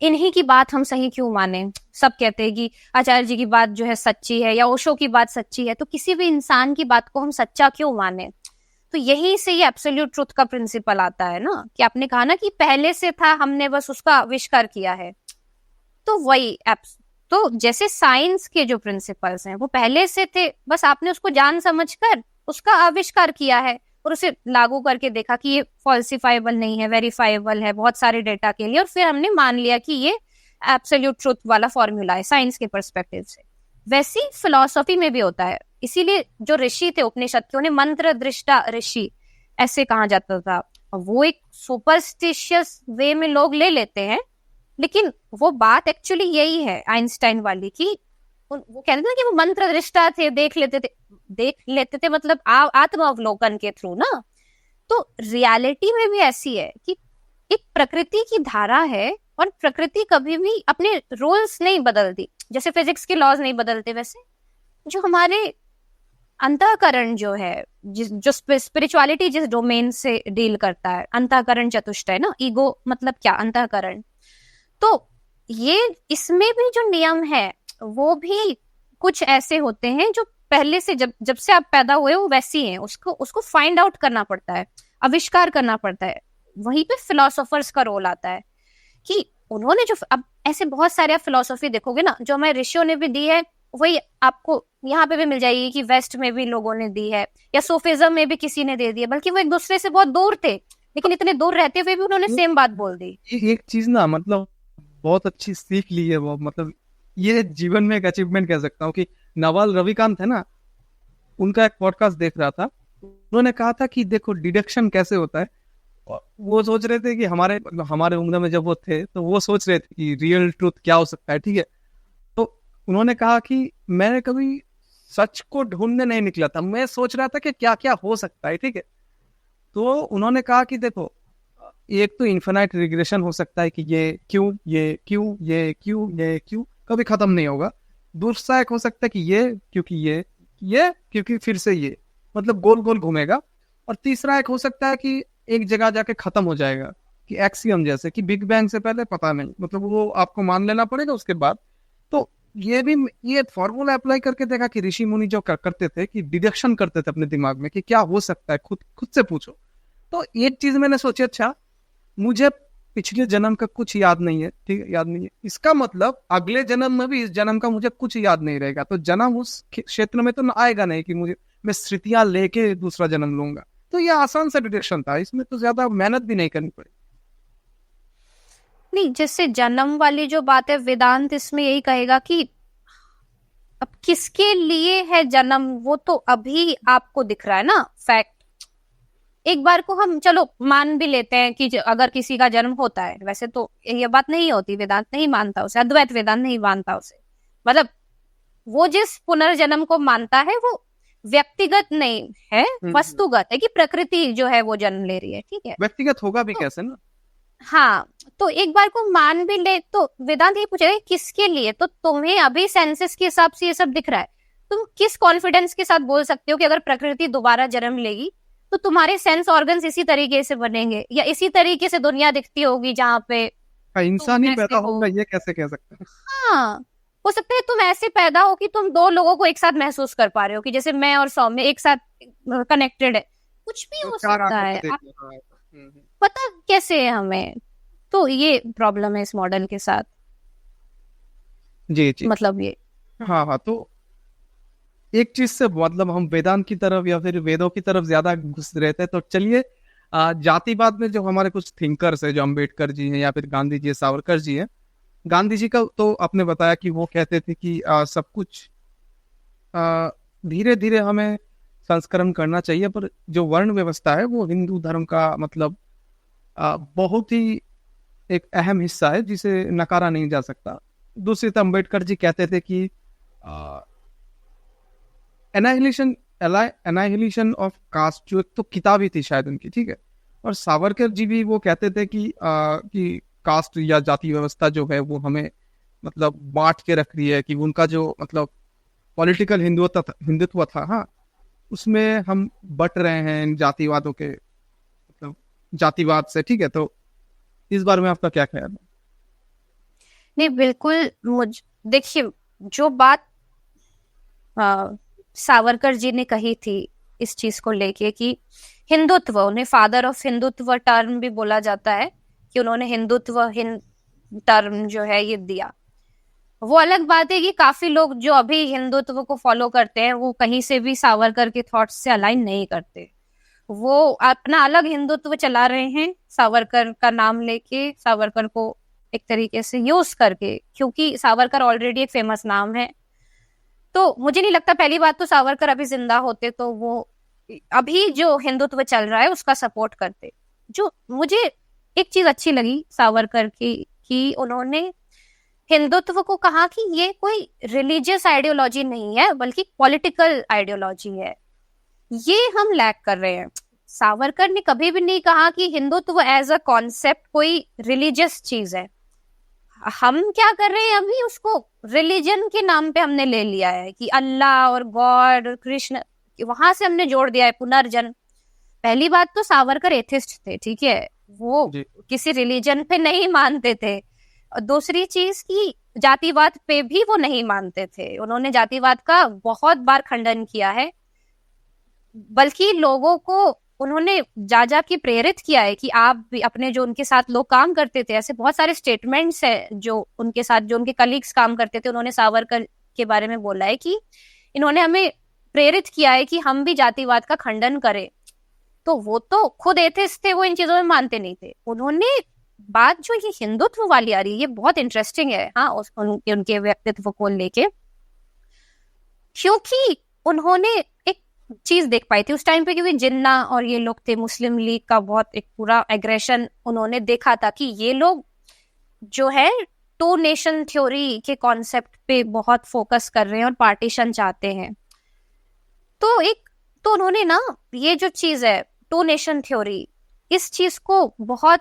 इन्हीं की बात हम सही क्यों माने, सब कहते हैं कि आचार्य जी की बात जो है सच्ची है या ओशो की बात सच्ची है, तो किसी भी इंसान की बात को हम सच्चा क्यों माने। तो यही से ये एब्सोल्यूट ट्रुथ का प्रिंसिपल आता है ना, कि आपने कहा ना कि पहले से था, हमने बस उसका आविष्कार किया है। तो वही तो जैसे साइंस के जो प्रिंसिपल्स हैं वो पहले से थे, बस आपने उसको जान समझकर उसका आविष्कार किया है और उसे लागू करके देखा कि ये फॉल्सिफाइबल नहीं है, वेरीफाइबल है बहुत सारे डेटा के लिए, और फिर हमने मान लिया कि ये एब्सोल्यूट ट्रुथ वाला फॉर्मूला है साइंस के पर्सपेक्टिव से। वैसे फिलॉसफी में भी होता है। इसीलिए जो ऋषि थे उपनिषद के, उन्हें मंत्र दृष्टा ऋषि ऐसे कहा जाता था। वो एक सुपरस्टिशियस वे में लोग ले लेते हैं, लेकिन वो बात एक्चुअली यही है आइंस्टाइन वाली, कि वो कहते थे ना कि वो मंत्र दृष्टा थे, देख लेते थे मतलब आत्मावलोकन के थ्रू ना। तो रियलिटी में भी ऐसी है कि एक प्रकृति की धारा है और प्रकृति कभी भी अपने रूल्स नहीं बदलती। जैसे फिजिक्स के लॉज नहीं बदलते, वैसे जो हमारे अंतःकरण जो है, जो स्पिरिचुअलिटी जिस डोमेन से डील करता है, अंतःकरण चतुष्टय ना, ईगो मतलब क्या, अंतःकरण। तो ये इसमें भी जो नियम है वो भी कुछ ऐसे होते हैं जो पहले से जब से आप पैदा हुए वो वैसी हैं, उसको फाइंड आउट करना पड़ता है, आविष्कार करना पड़ता है। वहीं पे फिलोसोफर्स का रोल आता है कि उन्होंने जो, अब ऐसे बहुत सारे आप फिलोसफी देखोगे ना जो हमारे ऋषियों ने भी दी है, वही आपको यहाँ पे भी मिल जाएगी कि वेस्ट में भी लोगों ने दी है, या सूफिज्म में भी किसी ने दे दी है, बल्कि वो एक दूसरे से बहुत दूर थे लेकिन इतने दूर रहते हुए भी उन्होंने सेम बात बोल दी। एक चीज ना मतलब बहुत अच्छी सीख ली है वो, मतलब ये जीवन में एक अचीवमेंट कह सकता हूँ कि नवल रविकांत है ना, उनका एक पॉडकास्ट देख रहा था, उन्होंने कहा था कि देखो डिडक्शन कैसे होता है, और वो सोच रहे थे कि हमारे उम्र में जब वो थे तो वो सोच रहे थे कि रियल ट्रूथ क्या हो सकता है, ठीक है। तो उन्होंने कहा कि मैंने कभी सच को ढूंढने नहीं निकला था, मैं सोच रहा था कि क्या क्या हो सकता है, ठीक है। तो उन्होंने कहा कि देखो, एक तो इन्फिनाइट रिग्रेशन हो सकता है कि ये क्यों ये क्यों ये क्यों ये क्यों कभी खत्म नहीं होगा। दूसरा एक हो सकता है कि ये क्योंकि ये क्योंकि फिर से ये, मतलब गोल गोल घूमेगा। और तीसरा एक हो सकता है कि एक जगह जाके खत्म हो जाएगा, कि एक्सियम जैसे कि बिग बैंग से पहले पता नहीं, मतलब वो आपको मान लेना पड़ेगा उसके बाद। तो ये फॉर्मूला अप्लाई करके देखा कि ऋषि मुनि जो करते थे कि डिडक्शन करते थे अपने दिमाग में कि क्या हो सकता है, खुद से पूछो। तो एक चीज मैंने सोची, अच्छा मुझे पिछले जन्म का कुछ याद नहीं है, ठीक है, याद नहीं है, इसका मतलब अगले जन्म में भी इस जन्म का मुझे कुछ याद नहीं रहेगा, तो जन्म उस क्षेत्र में तो आएगा नहीं कि मैं स्मृतियां लेके दूसरा जन्म लूंगा। तो ये आसान सा डिडक्शन था, इसमें तो ज्यादा मेहनत भी नहीं करनी पड़ी। नहीं, जैसे जन्म वाली जो बात है, वेदांत इसमें यही कहेगा कि अब किसके लिए है जन्म, वो तो अभी आपको दिख रहा है ना फैक्ट। एक बार को हम चलो मान भी लेते हैं कि अगर किसी का जन्म होता है, वैसे तो ये बात नहीं होती, वेदांत नहीं मानता उसे, अद्वैत वेदांत नहीं मानता उसे, मतलब वो जिस पुनर्जन्म को मानता है वो व्यक्तिगत नहीं है, वस्तुगत है कि प्रकृति जो है वो जन्म ले रही है, ठीक है। व्यक्तिगत होगा भी कैसे ना। हाँ, तो एक बार को मान भी ले तो वेदांत ये पूछेगा किसके लिए। तो तुम्हें अभी सेंसेस के हिसाब से ये सब दिख रहा है, तुम किस कॉन्फिडेंस के साथ बोल सकते हो कि अगर प्रकृति दोबारा जन्म लेगी तो तुम्हारे सेंस ऑर्गन्स इसी तरीके से बनेंगे या इसी तरीके से दुनिया दिखती होगी जहाँ पे इंसान ही पैदा होगा, ये कैसे कह सकते हैं। हाँ, हो सकता है तुम ऐसे पैदा हो कि तुम दो लोगों को एक साथ महसूस कर पा रहे हो, कि जैसे मैं और सौम्य एक साथ कनेक्टेड है, कुछ भी हो सकता है, पता कैसे है हमें। तो ये प्रॉब्लम है इस मॉडल के साथ। जी मतलब ये हाँ, तो एक चीज से मतलब हम वेदांत की तरफ या फिर वेदों की तरफ ज्यादा घुस रहे थे, तो चलिए जातिवाद में जो हमारे कुछ थिंकर्स है, जो अम्बेडकर जी हैं या फिर गांधी जी, सावरकर जी हैं। गांधी जी का तो आपने बताया कि वो कहते थे कि सब कुछ धीरे धीरे हमें संस्करण करना चाहिए, पर जो वर्ण व्यवस्था है वो हिंदू धर्म का मतलब बहुत ही एक अहम हिस्सा है जिसे नकारा नहीं जा सकता। दूसरी तरफ अम्बेडकर जी कहते थे कि एनाहिलेशन ऑफ कास्ट, जो एक तो किताब ही थी शायद उनकी, ठीक है। और सावरकर जी भी वो कहते थे कि कास्ट या जाति व्यवस्था जो है वो हमें मतलब बांट के रख रही है, कि उनका जो मतलब पॉलिटिकल हिंदुत्व था, हाँ, उसमें हम बट रहे हैं जातिवादों के मतलब जातिवाद से, ठीक है। तो इस बारे में आपका क्या ख्याल है? नहीं, बिल्कुल। देखिए, जो बात सावरकर जी ने कही थी इस चीज को लेके कि हिंदुत्व, उन्हें फादर ऑफ हिंदुत्व टर्म भी बोला जाता है, कि उन्होंने हिंदुत्व टर्म जो है ये दिया। वो अलग बात है कि काफी लोग जो अभी हिंदुत्व को फॉलो करते हैं वो कहीं से भी सावरकर के थॉट्स से अलाइन नहीं करते, वो अपना अलग हिंदुत्व चला रहे हैं, सावरकर का नाम लेके, सावरकर को एक तरीके से यूज करके, क्योंकि सावरकर ऑलरेडी एक फेमस नाम है। तो मुझे नहीं लगता, पहली बात तो सावरकर अभी जिंदा होते तो वो अभी जो हिंदुत्व चल रहा है उसका सपोर्ट करते। जो मुझे एक चीज अच्छी लगी सावरकर की, कि उन्होंने हिंदुत्व को कहा कि ये कोई रिलीजियस आइडियोलॉजी नहीं है बल्कि पॉलिटिकल आइडियोलॉजी है। ये हम लैक कर रहे हैं। सावरकर ने कभी भी नहीं कहा कि हिंदुत्व एज अ कॉन्सेप्ट कोई रिलीजियस चीज है। हम क्या कर रहे हैं, अभी उसको रिलीजन के नाम पे हमने ले लिया है कि अल्लाह और गॉड कृष्ण, वहां से हमने जोड़ दिया है पुनर्जन्म। पहली बात तो सावरकर एथिस्ट थे, ठीक है, वो किसी रिलीजन पे नहीं मानते थे। और दूसरी चीज की जातिवाद पे भी वो नहीं मानते थे, उन्होंने जातिवाद का बहुत बार खंडन किया है, बल्कि लोगों को उन्होंने जा की प्रेरित किया है कि आप भी अपने, जो उनके साथ लोग काम करते थे, ऐसे बहुत सारे स्टेटमेंट्स है जो उनके साथ, जो उनके कलीग्स काम करते थे, उन्होंने सावरकर के बारे में बोला है कि इन्होंने हमें प्रेरित किया है कि हम भी जातिवाद का खंडन करें। तो वो तो खुद एथिस्ट थे, वो इन चीजों में मानते नहीं थे। उन्होंने बात जो ये हिंदुत्व वाली आ रही है, ये बहुत इंटरेस्टिंग है, हाँ, उनके व्यक्तित्व को लेके, क्योंकि उन्होंने एक चीज देख पाई थी उस टाइम पे, क्योंकि जिन्ना और ये लोग थे, मुस्लिम लीग का बहुत एक पूरा एग्रेशन उन्होंने देखा था कि ये लोग जो है टू नेशन थ्योरी के कॉन्सेप्ट पे बहुत फोकस कर रहे हैं और पार्टीशन चाहते हैं। तो उन्होंने ना ये जो चीज है टू नेशन थ्योरी, इस चीज को बहुत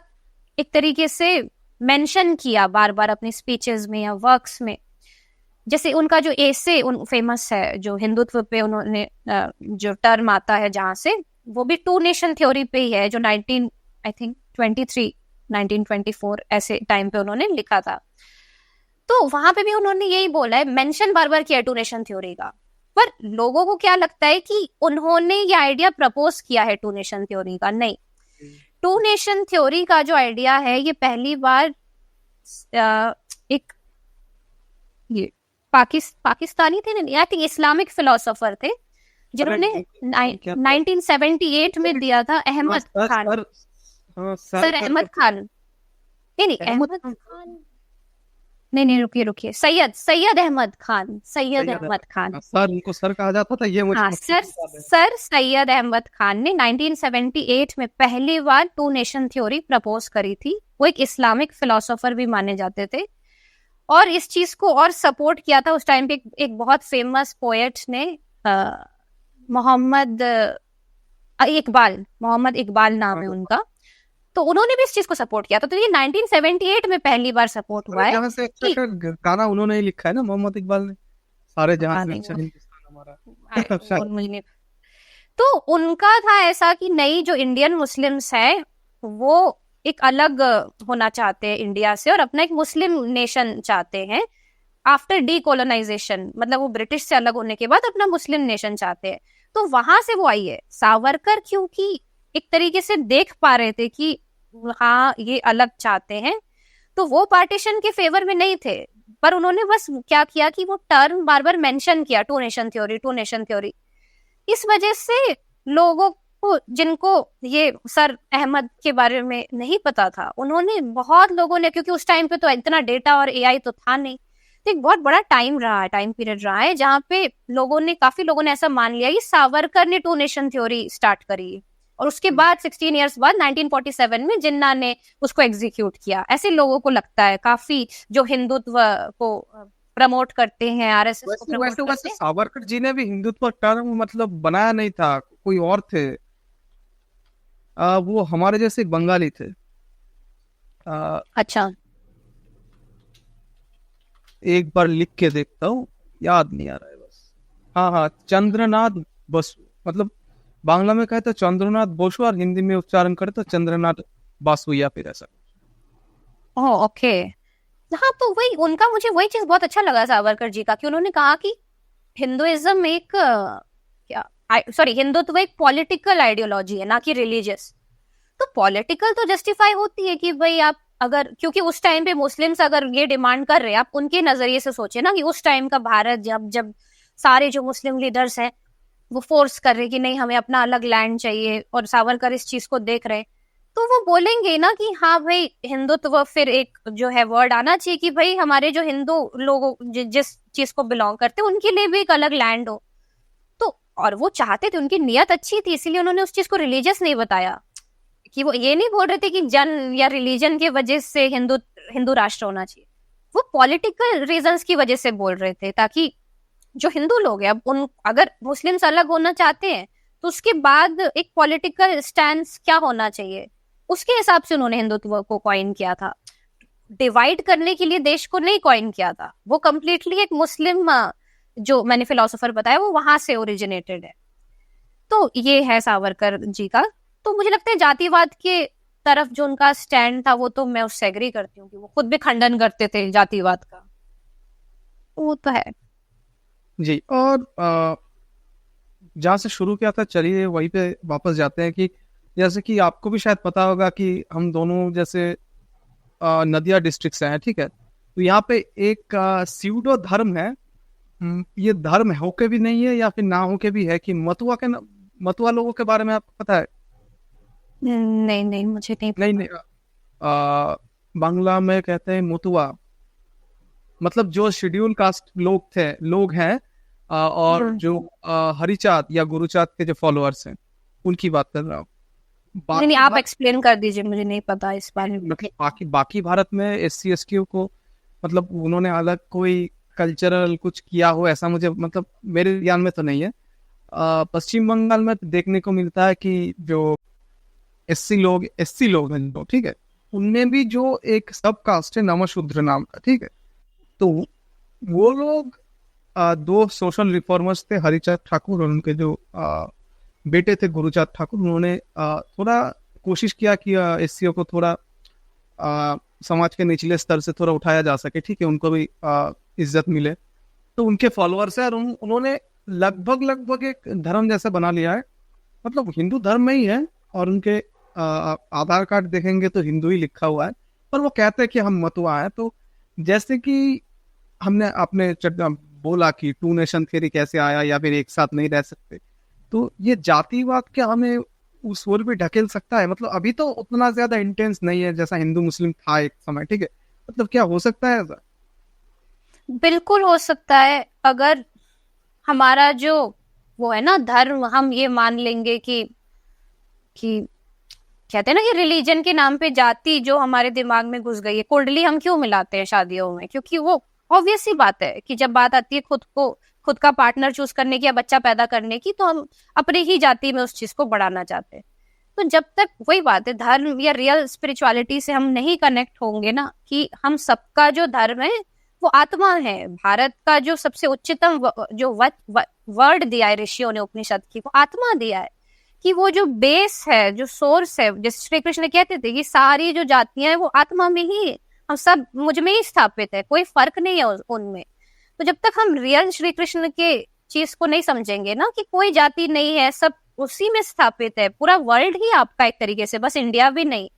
एक तरीके से मेंशन किया बार बार अपनी स्पीचेस में या वर्क्स में। जैसे उनका जो एसे फेमस है जो हिंदुत्व पे उन्होंने जो टर्म आता है जहां से, वो भी टू नेशन थ्योरी पे ही है, जो 1924 ऐसे टाइम पे उन्होंने लिखा था। तो वहां पे भी उन्होंने यही बोला है, मेंशन बार बार किया टू नेशन थ्योरी का। पर लोगों को क्या लगता है कि उन्होंने ये आइडिया प्रपोज किया है टू नेशन थ्योरी का। नहीं, टू नेशन थ्योरी का जो आइडिया है ये पहली बार एक ये पाकिस्तानी थे, आई थिंक इस्लामिक फिलोसोफर थे, जिन्होंने 1978 में दिया था, अहमद खान, सर अहमद खान, नहीं अहमद खान, नहीं रुकिए, सैयद अहमद खान सर, उनको सर कहा जाता था, ये मुझे सर सैयद अहमद खान ने 1978 में पहली बार टू नेशन थ्योरी प्रपोज करी थी। वो एक इस्लामिक फिलोसोफर भी माने जाते थे, और इस चीज को और सपोर्ट किया था उस टाइम पे एक बहुत फेमस पोएट ने, मोहम्मद इकबाल नाम है उनका। तो उन्होंने भी इस चीज को सपोर्ट किया था। तो ये 1978 में पहली बार सपोर्ट हुआ है। गाना उन्होंने ही लिखा है ना, मोहम्मद इकबाल ने, सारे जहां से अच्छा हिंदुस्तान हमारा। तो उनका था ऐसा कि नई जो इंडियन मुस्लिम्स है वो एक अलग होना चाहते हैं इंडिया से, और अपना एक मुस्लिम नेशन चाहते हैं आफ्टर डीकोलोनाइजेशन, मतलब वो ब्रिटिश से अलग होने के बाद अपना मुस्लिम नेशन चाहते हैं। तो वहां से वो आई है। सावरकर क्योंकि एक तरीके से देख पा रहे थे कि हाँ ये अलग चाहते हैं, तो वो पार्टीशन के फेवर में नहीं थे, पर उन्होंने बस क्या किया कि वो टर्म बार बार मेंशन किया, टू नेशन थ्योरी। इस वजह से लोगों को, जिनको ये सर अहमद के बारे में नहीं पता था, उन्होंने, बहुत लोगों ने, क्योंकि उस टाइम पे तो इतना डेटा और एआई तो था नहीं, तो एक बहुत बड़ा टाइम पीरियड रहा है जहाँ पे काफी लोगों ने ऐसा मान लिया कि सावरकर ने टू नेशन थ्योरी स्टार्ट करी, और उसके बाद 16 इयर्स बाद 1947 में जिन्ना ने उसको एग्जीक्यूट किया। ऐसे लोगों को लगता है, काफी जो हिंदुत्व को प्रमोट करते हैं, आरएसएस को प्रमोट करते हैं। सावरकर जी ने भी हिंदुत्व टर्म मतलब बनाया नहीं था, कोई और थे, वो हमारे जैसे बंगाली थे। अच्छा, एक बार लिख के देखता हूँ, याद नहीं आ रहा है बस। हाँ, चंद्रनाथ बसु, मतलब बांग्ला में कहते चंद्रनाथ बसु और हिंदी में उच्चारण करे तो चंद्रनाथ बासु या फिर ऐसा। ओके। हाँ, तो वही उनका, मुझे वही चीज बहुत अच्छा लगा सावरकर जी का, कि उन्होंने कहा कि हिंदुइज्म एक हिंदुत्व एक पॉलिटिकल आइडियोलॉजी है, ना कि रिलीजियस। तो पॉलिटिकल तो जस्टिफाई होती है कि भाई आप अगर, क्योंकि उस टाइम पे मुस्लिम्स अगर ये डिमांड कर रहे हैं, आप उनके नजरिए से सोचे ना कि उस टाइम का भारत जब सारे जो मुस्लिम लीडर्स हैं वो फोर्स कर रहे कि नहीं हमें अपना अलग लैंड चाहिए, और सावरकर इस चीज को देख रहे, तो वो बोलेंगे ना कि हाँ भाई हिंदुत्व, फिर एक जो है वर्ड आना चाहिए कि भाई हमारे जो हिंदू लोग जिस चीज को बिलोंग करते उनके लिए भी एक अलग लैंड हो। तो और वो चाहते थे, उनकी नियत अच्छी थी, इसीलिए उन्होंने उस चीज को रिलीजियस नहीं बताया, कि वो ये नहीं बोल रहे थे कि जन या रिलीजन के वजह से हिंदू राष्ट्र होना चाहिए। वो पॉलिटिकल रीजंस की वजह से बोल रहे थे, ताकि जो हिंदू लोग हैं, अब अगर मुस्लिम्स अलग होना चाहते हैं तो उसके बाद एक पॉलिटिकल स्टैंड क्या होना चाहिए, उसके हिसाब से उन्होंने हिंदुत्व को कॉइन किया था। डिवाइड करने के लिए देश को नहीं कॉइन किया था, वो कंप्लीटली एक मुस्लिम, जो मैंने फिलोसोफर बताया, वो वहां से ओरिजिनेटेड है। तो ये है सावरकर जी का। तो मुझे लगता है जातिवाद के तरफ जो उनका स्टैंड था, वो तो मैं उससे एग्री करती हूँ कि वो खुद भी खंडन करते थे जातिवाद का, वो तो है जी। और जहाँ से शुरू किया था, चलिए वहीं पे वापस जाते हैं कि जैसे कि आपको भी शायद पता होगा कि हम दोनों जैसे नदिया डिस्ट्रिक्ट से हैं, ठीक है। तो यहाँ पे एक स्यूडो धर्म है, ये धर्म होके भी नहीं है या फिर ना होके भी है, कि मतुआ लोगों के बारे में आपको पता है? नहीं मुझे नहीं। बांग्ला में कहते हैं मतुआ, मतलब जो शेड्यूल कास्ट लोग हैं, और जो हरिचाँद या गुरुचाँद के जो फॉलोअर्स हैं उनकी बात कर रहा हूँ। नहीं, आप एक्सप्लेन कर दीजिए, मुझे नहीं पता इस बारे में। मतलब बाकी भारत में SC/ST को मतलब उन्होंने अलग कोई कल्चरल कुछ किया हो ऐसा मुझे मतलब मेरे ज्ञान में तो नहीं है। पश्चिम बंगाल में देखने को मिलता है कि जो SC लोग हैं जो, ठीक है, उनमें भी जो एक सब कास्ट है नमशूद्र नाम का, ठीक है, तो वो लोग 2 सोशल रिफॉर्मर्स थे, हरिचाँद ठाकुर और उनके जो बेटे थे गुरुचाँद ठाकुर। उन्होंने थोड़ा कोशिश किया कि SC को थोड़ा समाज के निचले स्तर से थोड़ा उठाया जा सके, ठीक है, उनको भी इज्जत मिले। तो उनके फॉलोअर्स है और उन्होंने लगभग एक धर्म जैसा बना लिया है, मतलब हिंदू धर्म में ही है और उनके आधार कार्ड देखेंगे तो हिंदू ही लिखा हुआ है, पर वो कहते हैं कि हम मतुआ है। तो जैसे कि हमने आपने बोला कि 2 नेशन थ्योरी कैसे आया या फिर एक साथ नहीं रह सकते, तो ये जातिवाद क्या हमें उस ओर भी ढकेल सकता है? मतलब अभी तो उतना ज्यादा इंटेंस नहीं है जैसा हिंदू मुस्लिम था एक समय, ठीक है, मतलब क्या हो सकता है ऐसा? बिल्कुल हो सकता है। अगर हमारा जो वो है ना धर्म, हम ये मान लेंगे कि कहते हैं ना कि रिलीजन के नाम पे जाति जो हमारे दिमाग में घुस गई है। कुंडली हम क्यों मिलाते हैं शादियों में? क्योंकि वो ऑब्वियस सी बात है कि जब बात आती है खुद का पार्टनर चूज करने की या बच्चा पैदा करने की, तो हम अपने ही जाति में उस चीज को बढ़ाना चाहते हैं। तो जब तक वही बात है, धर्म या रियल स्पिरिचुअलिटी से हम नहीं कनेक्ट होंगे ना, कि हम सबका जो धर्म है वो आत्मा है। भारत का जो सबसे उच्चतम जो वर्ड दिया है ऋषियों ने उपनिषद की, वो आत्मा दिया है। कि वो जो बेस है, जो सोर्स है, जैसे श्री कृष्ण कहते थे कि सारी जो जातियां हैं वो आत्मा में ही, हम सब मुझ में ही स्थापित है, कोई फर्क नहीं है उनमें। तो जब तक हम रियल श्री कृष्ण के चीज को नहीं समझेंगे ना कि कोई जाति नहीं है, सब उसी में स्थापित है, पूरा वर्ल्ड ही आपका एक तरीके से, बस इंडिया भी नहीं,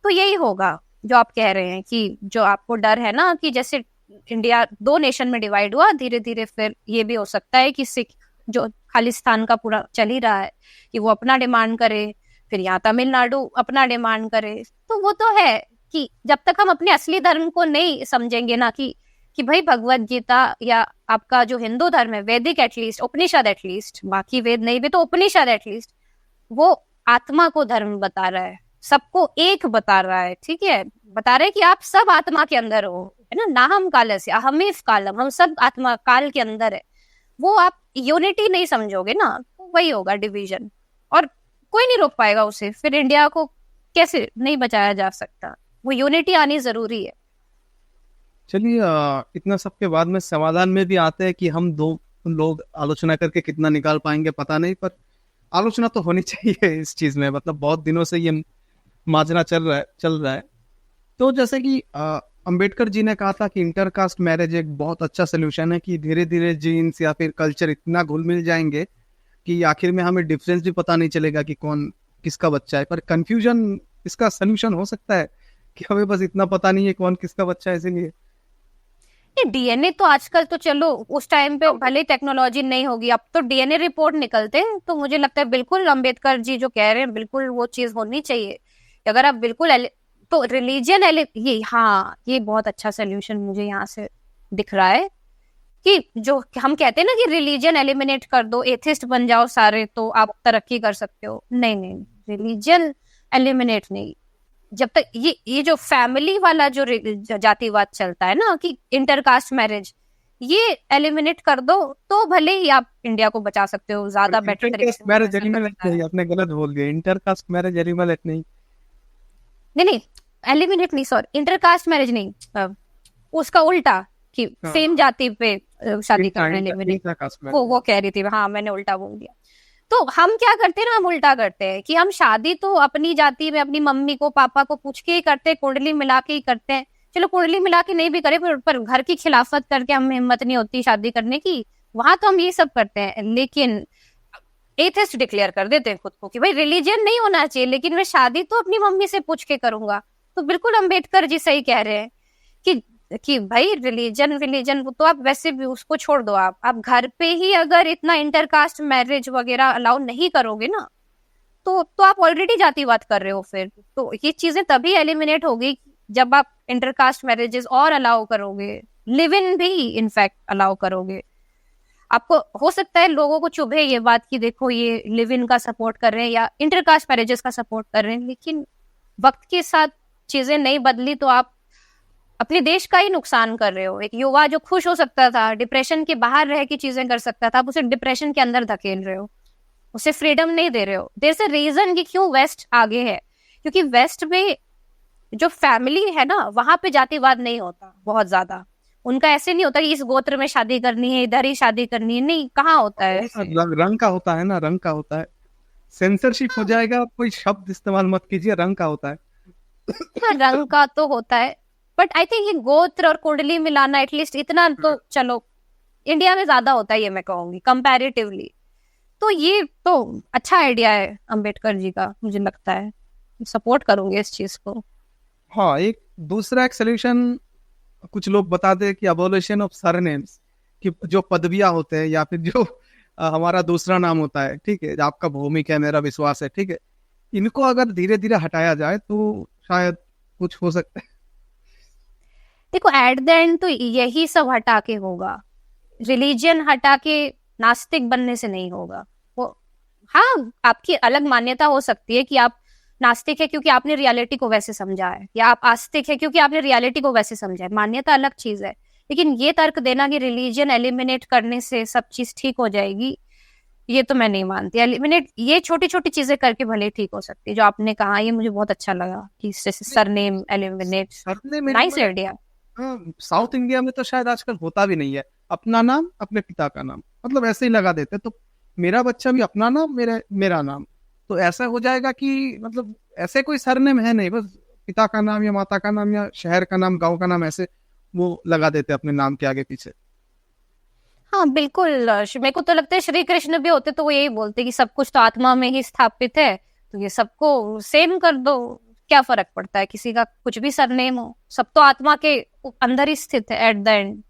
तो यही होगा जो आप कह रहे हैं कि जो आपको डर है ना कि जैसे इंडिया 2 नेशन में डिवाइड हुआ, धीरे धीरे फिर ये भी हो सकता है कि सिख जो खालिस्तान का पूरा चल ही रहा है कि वो अपना डिमांड करे, फिर यहाँ तमिलनाडु अपना डिमांड करे। तो वो तो है कि जब तक हम अपने असली धर्म को नहीं समझेंगे ना कि भाई भगवत गीता या आपका जो हिंदू धर्म है, वैदिक एटलीस्ट, उपनिषद एटलीस्ट, बाकी वेद नहीं भी तो उपनिषद एटलीस्ट, वो आत्मा को धर्म बता रहा है, सबको एक बता रहा है, ठीक है, बता रहे कि आप सब आत्मा के अंदर हो, है ना, नाहम कालस्य अहमेव कालम, हम सब आत्मा काल के अंदर है। वो आप यूनिटी नहीं समझोगे ना, तो वही होगा डिवीजन, और कोई नहीं रोक पाएगा उसे। फिर इंडिया को कैसे नहीं बचाया जा सकता, वो यूनिटी आनी जरूरी है। चलिए, इतना सबके बाद में समाधान में भी आते हैं कि हम 2 लोग आलोचना करके कितना निकाल पाएंगे पता नहीं, पर आलोचना तो होनी चाहिए इस चीज में, मतलब बहुत दिनों से ये माजरा चल रहा है। तो जैसे कि अंबेडकर जी ने कहा था कि इंटरकास्ट मैरिज एक बहुत अच्छा सोल्यूशन है, कि धीरे धीरे जीन्स या फिर कल्चर इतना घुल मिल जाएंगे कि आखिर में हमें डिफरेंस भी पता नहीं चलेगा कि कौन किसका बच्चा है। पर कंफ्यूजन इसका सोल्यूशन हो सकता है कि हमें बस इतना पता नहीं है कौन किसका बच्चा है, इसीलिए डीएनए तो आजकल तो चलो, उस टाइम पे भले टेक्नोलॉजी नहीं होगी, अब तो डीएनए रिपोर्ट निकलते हैं। तो मुझे लगता है बिल्कुल अंबेडकर जी जो कह रहे हैं बिल्कुल वो चीज होनी चाहिए। अगर आप बिल्कुल तो रिलीजन ये, हाँ, ये बहुत अच्छा सोल्यूशन मुझे यहाँ से दिख रहा है कि जो हम कहते हैं ना कि रिलीजन एलिमिनेट कर दो, एथिस्ट बन जाओ सारे तो आप तरक्की कर सकते हो। नहीं नहीं, रिलीजन एलिमिनेट नहीं। जब तक ये जो फैमिली वाला जो जातिवाद चलता है ना कि इंटरकास्ट मैरिज, ये एलिमिनेट कर दो तो भले ही आप इंडिया को बचा सकते हो ज्यादा बेटर तरीके से। मैरिज एलिमिनेट नहीं, आपने गलत बोल दिया, इंटरकास्ट मैरिज एलिमिनेट नहीं, नहीं एलिमिनेट नहीं, सॉरी, इंटरकास्ट मैरिज नहीं, उसका उल्टा कि सेम जाति पे शादी करना, वो कह रही थी, हाँ मैंने उल्टा बोल दिया। तो हम क्या करते हैं ना, हम उल्टा करते हैं कि हम शादी तो अपनी जाति में अपनी मम्मी को पापा को पूछ के ही करते हैं, कुंडली मिला के ही करते हैं। चलो कुंडली मिला के नहीं भी करे, पर घर की खिलाफत करके हमें हिम्मत नहीं होती शादी करने की, वहां तो हम ये सब करते हैं। लेकिन एथिस्ट डिक्लेयर कर देते हैं खुद को कि भाई रिलीजन नहीं होना चाहिए, लेकिन मैं शादी तो अपनी मम्मी से पूछ के करूंगा। तो बिल्कुल अंबेडकर जी सही कह रहे हैं कि भाई रिलीजन तो आप वैसे भी उसको छोड़ दो, आप घर पे ही अगर इतना इंटरकास्ट मैरिज वगैरह अलाउ नहीं करोगे ना, तो आप ऑलरेडी जातिवाद कर रहे हो। फिर तो ये चीजें तभी एलिमिनेट होगी जब आप इंटरकास्ट मैरिजेस और अलाउ करोगे, लिव इन भी इनफैक्ट अलाउ करोगे। आपको हो सकता है लोगों को चुभे ये बात कि देखो ये लिव इन का सपोर्ट कर रहे हैं या इंटरकास्ट मैरिजेस का सपोर्ट कर रहे हैं, लेकिन वक्त के साथ चीजें नहीं बदली तो आप अपने देश का ही नुकसान कर रहे हो। एक युवा जो खुश हो सकता था, डिप्रेशन के बाहर रह के चीजें कर सकता था, आप उसे डिप्रेशन के अंदर धकेल रहे हो, उसे फ्रीडम नहीं दे रहे हो। देयर इज अ रीजन कि क्यों वेस्ट आगे है, क्योंकि वेस्ट में जो फैमिली है ना, वहां पे जातिवाद नहीं होता बहुत ज्यादा। उनका ऐसे नहीं होता कि इस गोत्र में शादी करनी है, इधर ही शादी करनी है, नहीं, कहाँ होता है। रंग का होता है ना, रंग का होता है। सेंसरशिप हो जाएगा, कोई शब्द इस्तेमाल मत कीजिए, रंग का होता है। रंग का तो होता है, बट आई थिंक ये गोत्र और कुंडली मिलाना एटलीस्ट इतना तो चलो इंडिया में ज्यादा होता है, ये मैं कहूंगी कंपैरेटिवली। तो ये तो अच्छा आइडिया है अंबेडकर जी का, मुझे लगता है सपोर्ट करूंगी इस चीज को। हाँ, एक दूसरा एक सोल्यूशन कुछ लोग बताते हैं कि अबोलिशन ऑफ सरनेम्स, कि जो पदवियां होते हैं या फिर जो हमारा दूसरा नाम होता है, ठीक है, आपका भौमिक है, मेरा विश्वास है, ठीक है, इनको अगर धीरे धीरे हटाया जाए तो शायद कुछ हो सकता है। देखो एट द एंड तो यही सब हटा के होगा, रिलीजन हटा के नास्तिक बनने से नहीं होगा वो। हाँ, आपकी अलग मान्यता हो सकती है कि आप नास्तिक है क्योंकि आपने रियलिटी को वैसे समझा है, या आप आस्तिक है क्योंकि आपने रियलिटी को वैसे समझा है, मान्यता अलग चीज है। लेकिन ये तर्क देना कि रिलीजन एलिमिनेट करने से सब चीज ठीक हो जाएगी, ये तो मैं नहीं मानती। एलिमिनेट ये छोटी छोटी चीजें करके भले ठीक हो सकती है, जो आपने कहा ये मुझे बहुत अच्छा लगा कि surname eliminate, surname nice idea. South India में तो शायद आजकल होता भी नहीं है, अपना नाम अपने पिता का नाम, मतलब ऐसे ही लगा देते, तो मेरा बच्चा भी अपना नाम मेरा नाम, तो ऐसा हो जाएगा कि मतलब ऐसे कोई सरनेम है नहीं, बस पिता का नाम या माता का नाम या शहर का नाम, गांव का नाम, ऐसे वो लगा देते अपने नाम के आगे पीछे। हाँ बिल्कुल, मेरे को तो लगता है श्री कृष्ण भी होते तो वो यही बोलते कि सब कुछ तो आत्मा में ही स्थापित है, तो ये सबको सेम कर दो, क्या फर्क पड़ता है किसी का कुछ भी सरनेम हो, सब तो आत्मा के अंदर ही स्थित है एट द एंड।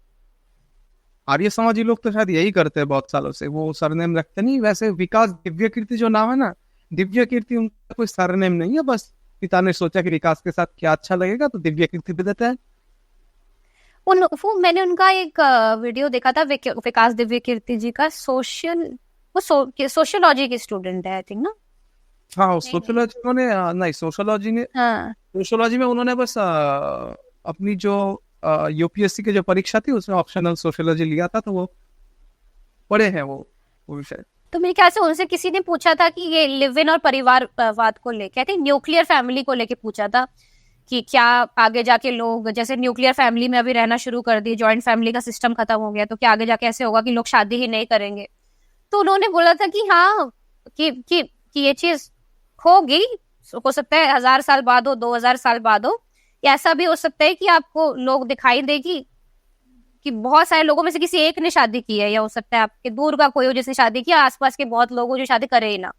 आर्य समाजी लोग तो शायद यही करते हैं बहुत सालों से, वो सरनेम रखते नहीं। वैसे विकास दिव्य कीर्ति जो नाम है ना, दिव्य कीर्ति उनका कोई सरनेम नहीं है, बस पिता ने सोचा कि विकास के साथ क्या अच्छा लगेगा तो दिव्य कीर्ति भी देता है। वो मैंने उनका एक वीडियो देखा था विकास दिव्य कीर्ति जी का, वो सोशियोलॉजी के स्टूडेंट है आई थिंक ना। हाँ, सोशियोलॉजी उन्होंने नहीं, सोशियोलॉजी ने, हाँ सोशियोलॉजी में उन्होंने बस अपनी जो यूपीएससी की जो परीक्षा थी उसमें ऑप्शनल सोशियोलॉजी लिया था, तो वो पढ़े हैं वो विषय। तो मेरे ख्याल से उनसे किसी ने पूछा था कि ये लिव इन और परिवारवाद को लेके, आई थिंक न्यूक्लियर फैमिली को लेके पूछा था कि क्या आगे जाके लोग जैसे न्यूक्लियर फैमिली में अभी रहना शुरू कर दिए, जॉइंट फैमिली का सिस्टम खत्म हो गया, तो क्या आगे जाके ऐसे होगा कि लोग शादी ही नहीं करेंगे। तो उन्होंने बोला था कि हाँ, कि ये चीज होगी, हो सकता है 1000 साल बाद हो, 2000 साल बाद हो, या ऐसा भी हो सकता है कि आपको लोग दिखाई देगी कि बहुत सारे लोगों में से किसी एक ने शादी की है, या हो सकता है आपके दूर का कोई हो जिसने शादी किया, आसपास के बहुत लोग हो जो शादी करे ही ना।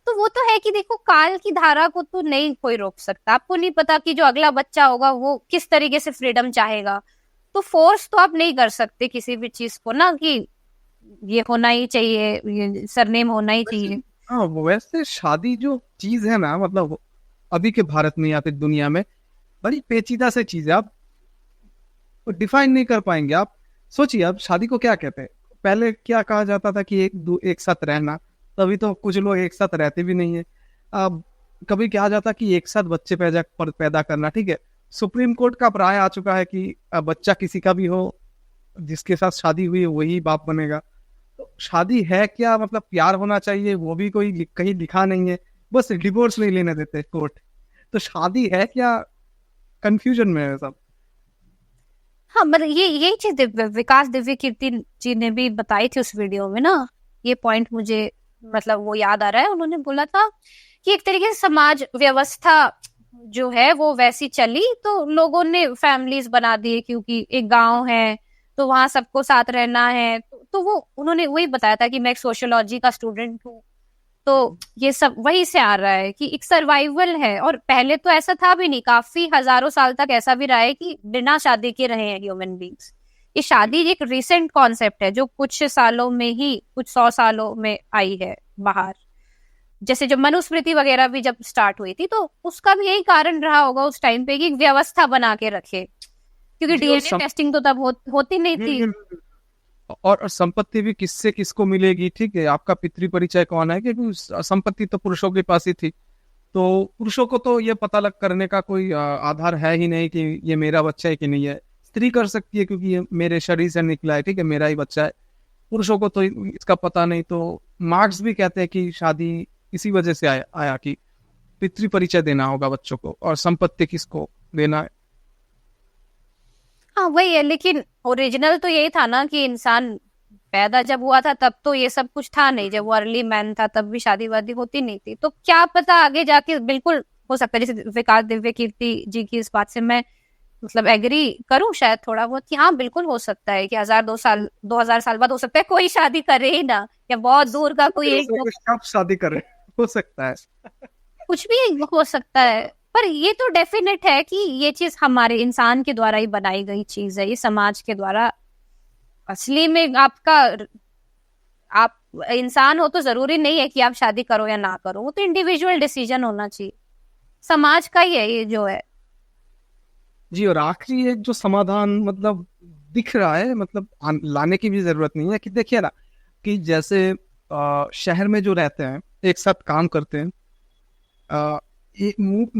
तो वो तो है कि देखो काल की धारा को तो नहीं कोई रोक सकता, आपको नहीं पता कि जो अगला बच्चा होगा वो किस तरीके से फ्रीडम चाहेगा, तो फोर्स तो आप नहीं कर सकते किसी भी चीज को ना कि ये होना ही चाहिए, ये सरनेम होना ही चाहिए। हाँ, वैसे शादी जो चीज है ना, मतलब अभी के भारत में या फिर दुनिया में बड़ी पेचीदा से चीज है, आप डिफाइन नहीं कर पाएंगे। आप सोचिए, अब शादी को क्या कहते हैं? पहले क्या कहा जाता था कि एक साथ रहना, तभी तो कुछ लोग एक साथ रहते भी नहीं है। अब कभी कहा जाता कि एक साथ बच्चे पैदा करना, ठीक है, सुप्रीम कोर्ट का राय आ चुका है कि बच्चा किसी का भी हो, जिसके साथ शादी हुई है वही बाप बनेगा। तो शादी है क्या, मतलब प्यार होना चाहिए, वो भी कोई कहीं लिखा नहीं है, बस डिवोर्स नहीं लेने देते कोर्ट। तो शादी है क्या, कंफ्यूजन में है सब। हाँ मतलब यही चीज विकास दिव्य कीर्ति जी ने भी बताई थी उस वीडियो में ना, ये पॉइंट मुझे मतलब वो याद आ रहा है। उन्होंने बोला था कि एक तरीके से समाज व्यवस्था जो है वो वैसी चली, तो लोगों ने फैमिलीज बना दिए, क्योंकि एक गांव है तो वहां सबको साथ रहना है, तो वो उन्होंने वही बताया था कि मैं एक सोशियोलॉजी का स्टूडेंट हूँ, तो ये सब वही से आ रहा है कि एक सर्वाइवल है। और पहले तो ऐसा था भी नहीं, काफी हजारों साल तक ऐसा भी रहा है कि बिना शादी के रहे हैं ह्यूमन बींग्स। ये शादी एक रिसेंट कॉन्सेप्ट है जो कुछ सालों में ही, कुछ 100 सालों में आई है बाहर। जैसे जब मनुस्मृति वगैरह भी जब स्टार्ट हुई थी, तो उसका भी यही कारण रहा होगा उस टाइम पे कि व्यवस्था बना के रखे, क्योंकि डीएनए टेस्टिंग तो तब होती नहीं थी। और संपत्ति भी किससे किसको मिलेगी, ठीक है, आपका पितृ परिचय कौन है, क्योंकि संपत्ति तो पुरुषों के पास ही थी, तो पुरुषों को तो ये पता लग करने का कोई आधार है ही नहीं कि ये मेरा बच्चा है कि नहीं है। स्त्री कर सकती है क्योंकि ये मेरे शरीर से निकला है, ठीक है, मेरा ही बच्चा है। पुरुषों को तो इसका पता नहीं। तो मार्क्स भी कहते हैं कि शादी इसी वजह से आया कि पितृ परिचय देना होगा बच्चों को और संपत्ति किसको देना है। हाँ वही है, लेकिन ओरिजिनल तो यही था ना कि इंसान पैदा जब हुआ था तब तो ये सब कुछ था नहीं, जब वो अर्ली मैन था तब भी शादी वादी होती नहीं थी। तो क्या पता आगे जाके बिल्कुल हो सकता है, जैसे विकास दिव्य कीर्ति जी की इस बात से मैं मतलब एग्री करूं शायद थोड़ा बहुत, कि हाँ बिल्कुल हो सकता है कि 2000 साल बाद हो सकता है कोई शादी करे ही ना, या बहुत दूर का कोई एक आप शादी कर रहे हो सकता है, कुछ भी हो सकता है। पर ये तो डेफिनेट है कि ये चीज हमारे इंसान के द्वारा ही बनाई गई चीज है, ये समाज के द्वारा। असली में आप इंसान हो तो जरूरी नहीं है कि आप शादी करो या ना करो, वो तो इंडिविजुअल डिसीजन होना चाहिए, समाज का ही है ये जो है। जी। और आखिरी एक जो समाधान मतलब दिख रहा है, मतलब लाने की भी जरूरत नहीं है, कि देखिए ना कि जैसे शहर में जो रहते हैं एक साथ काम करते हैं,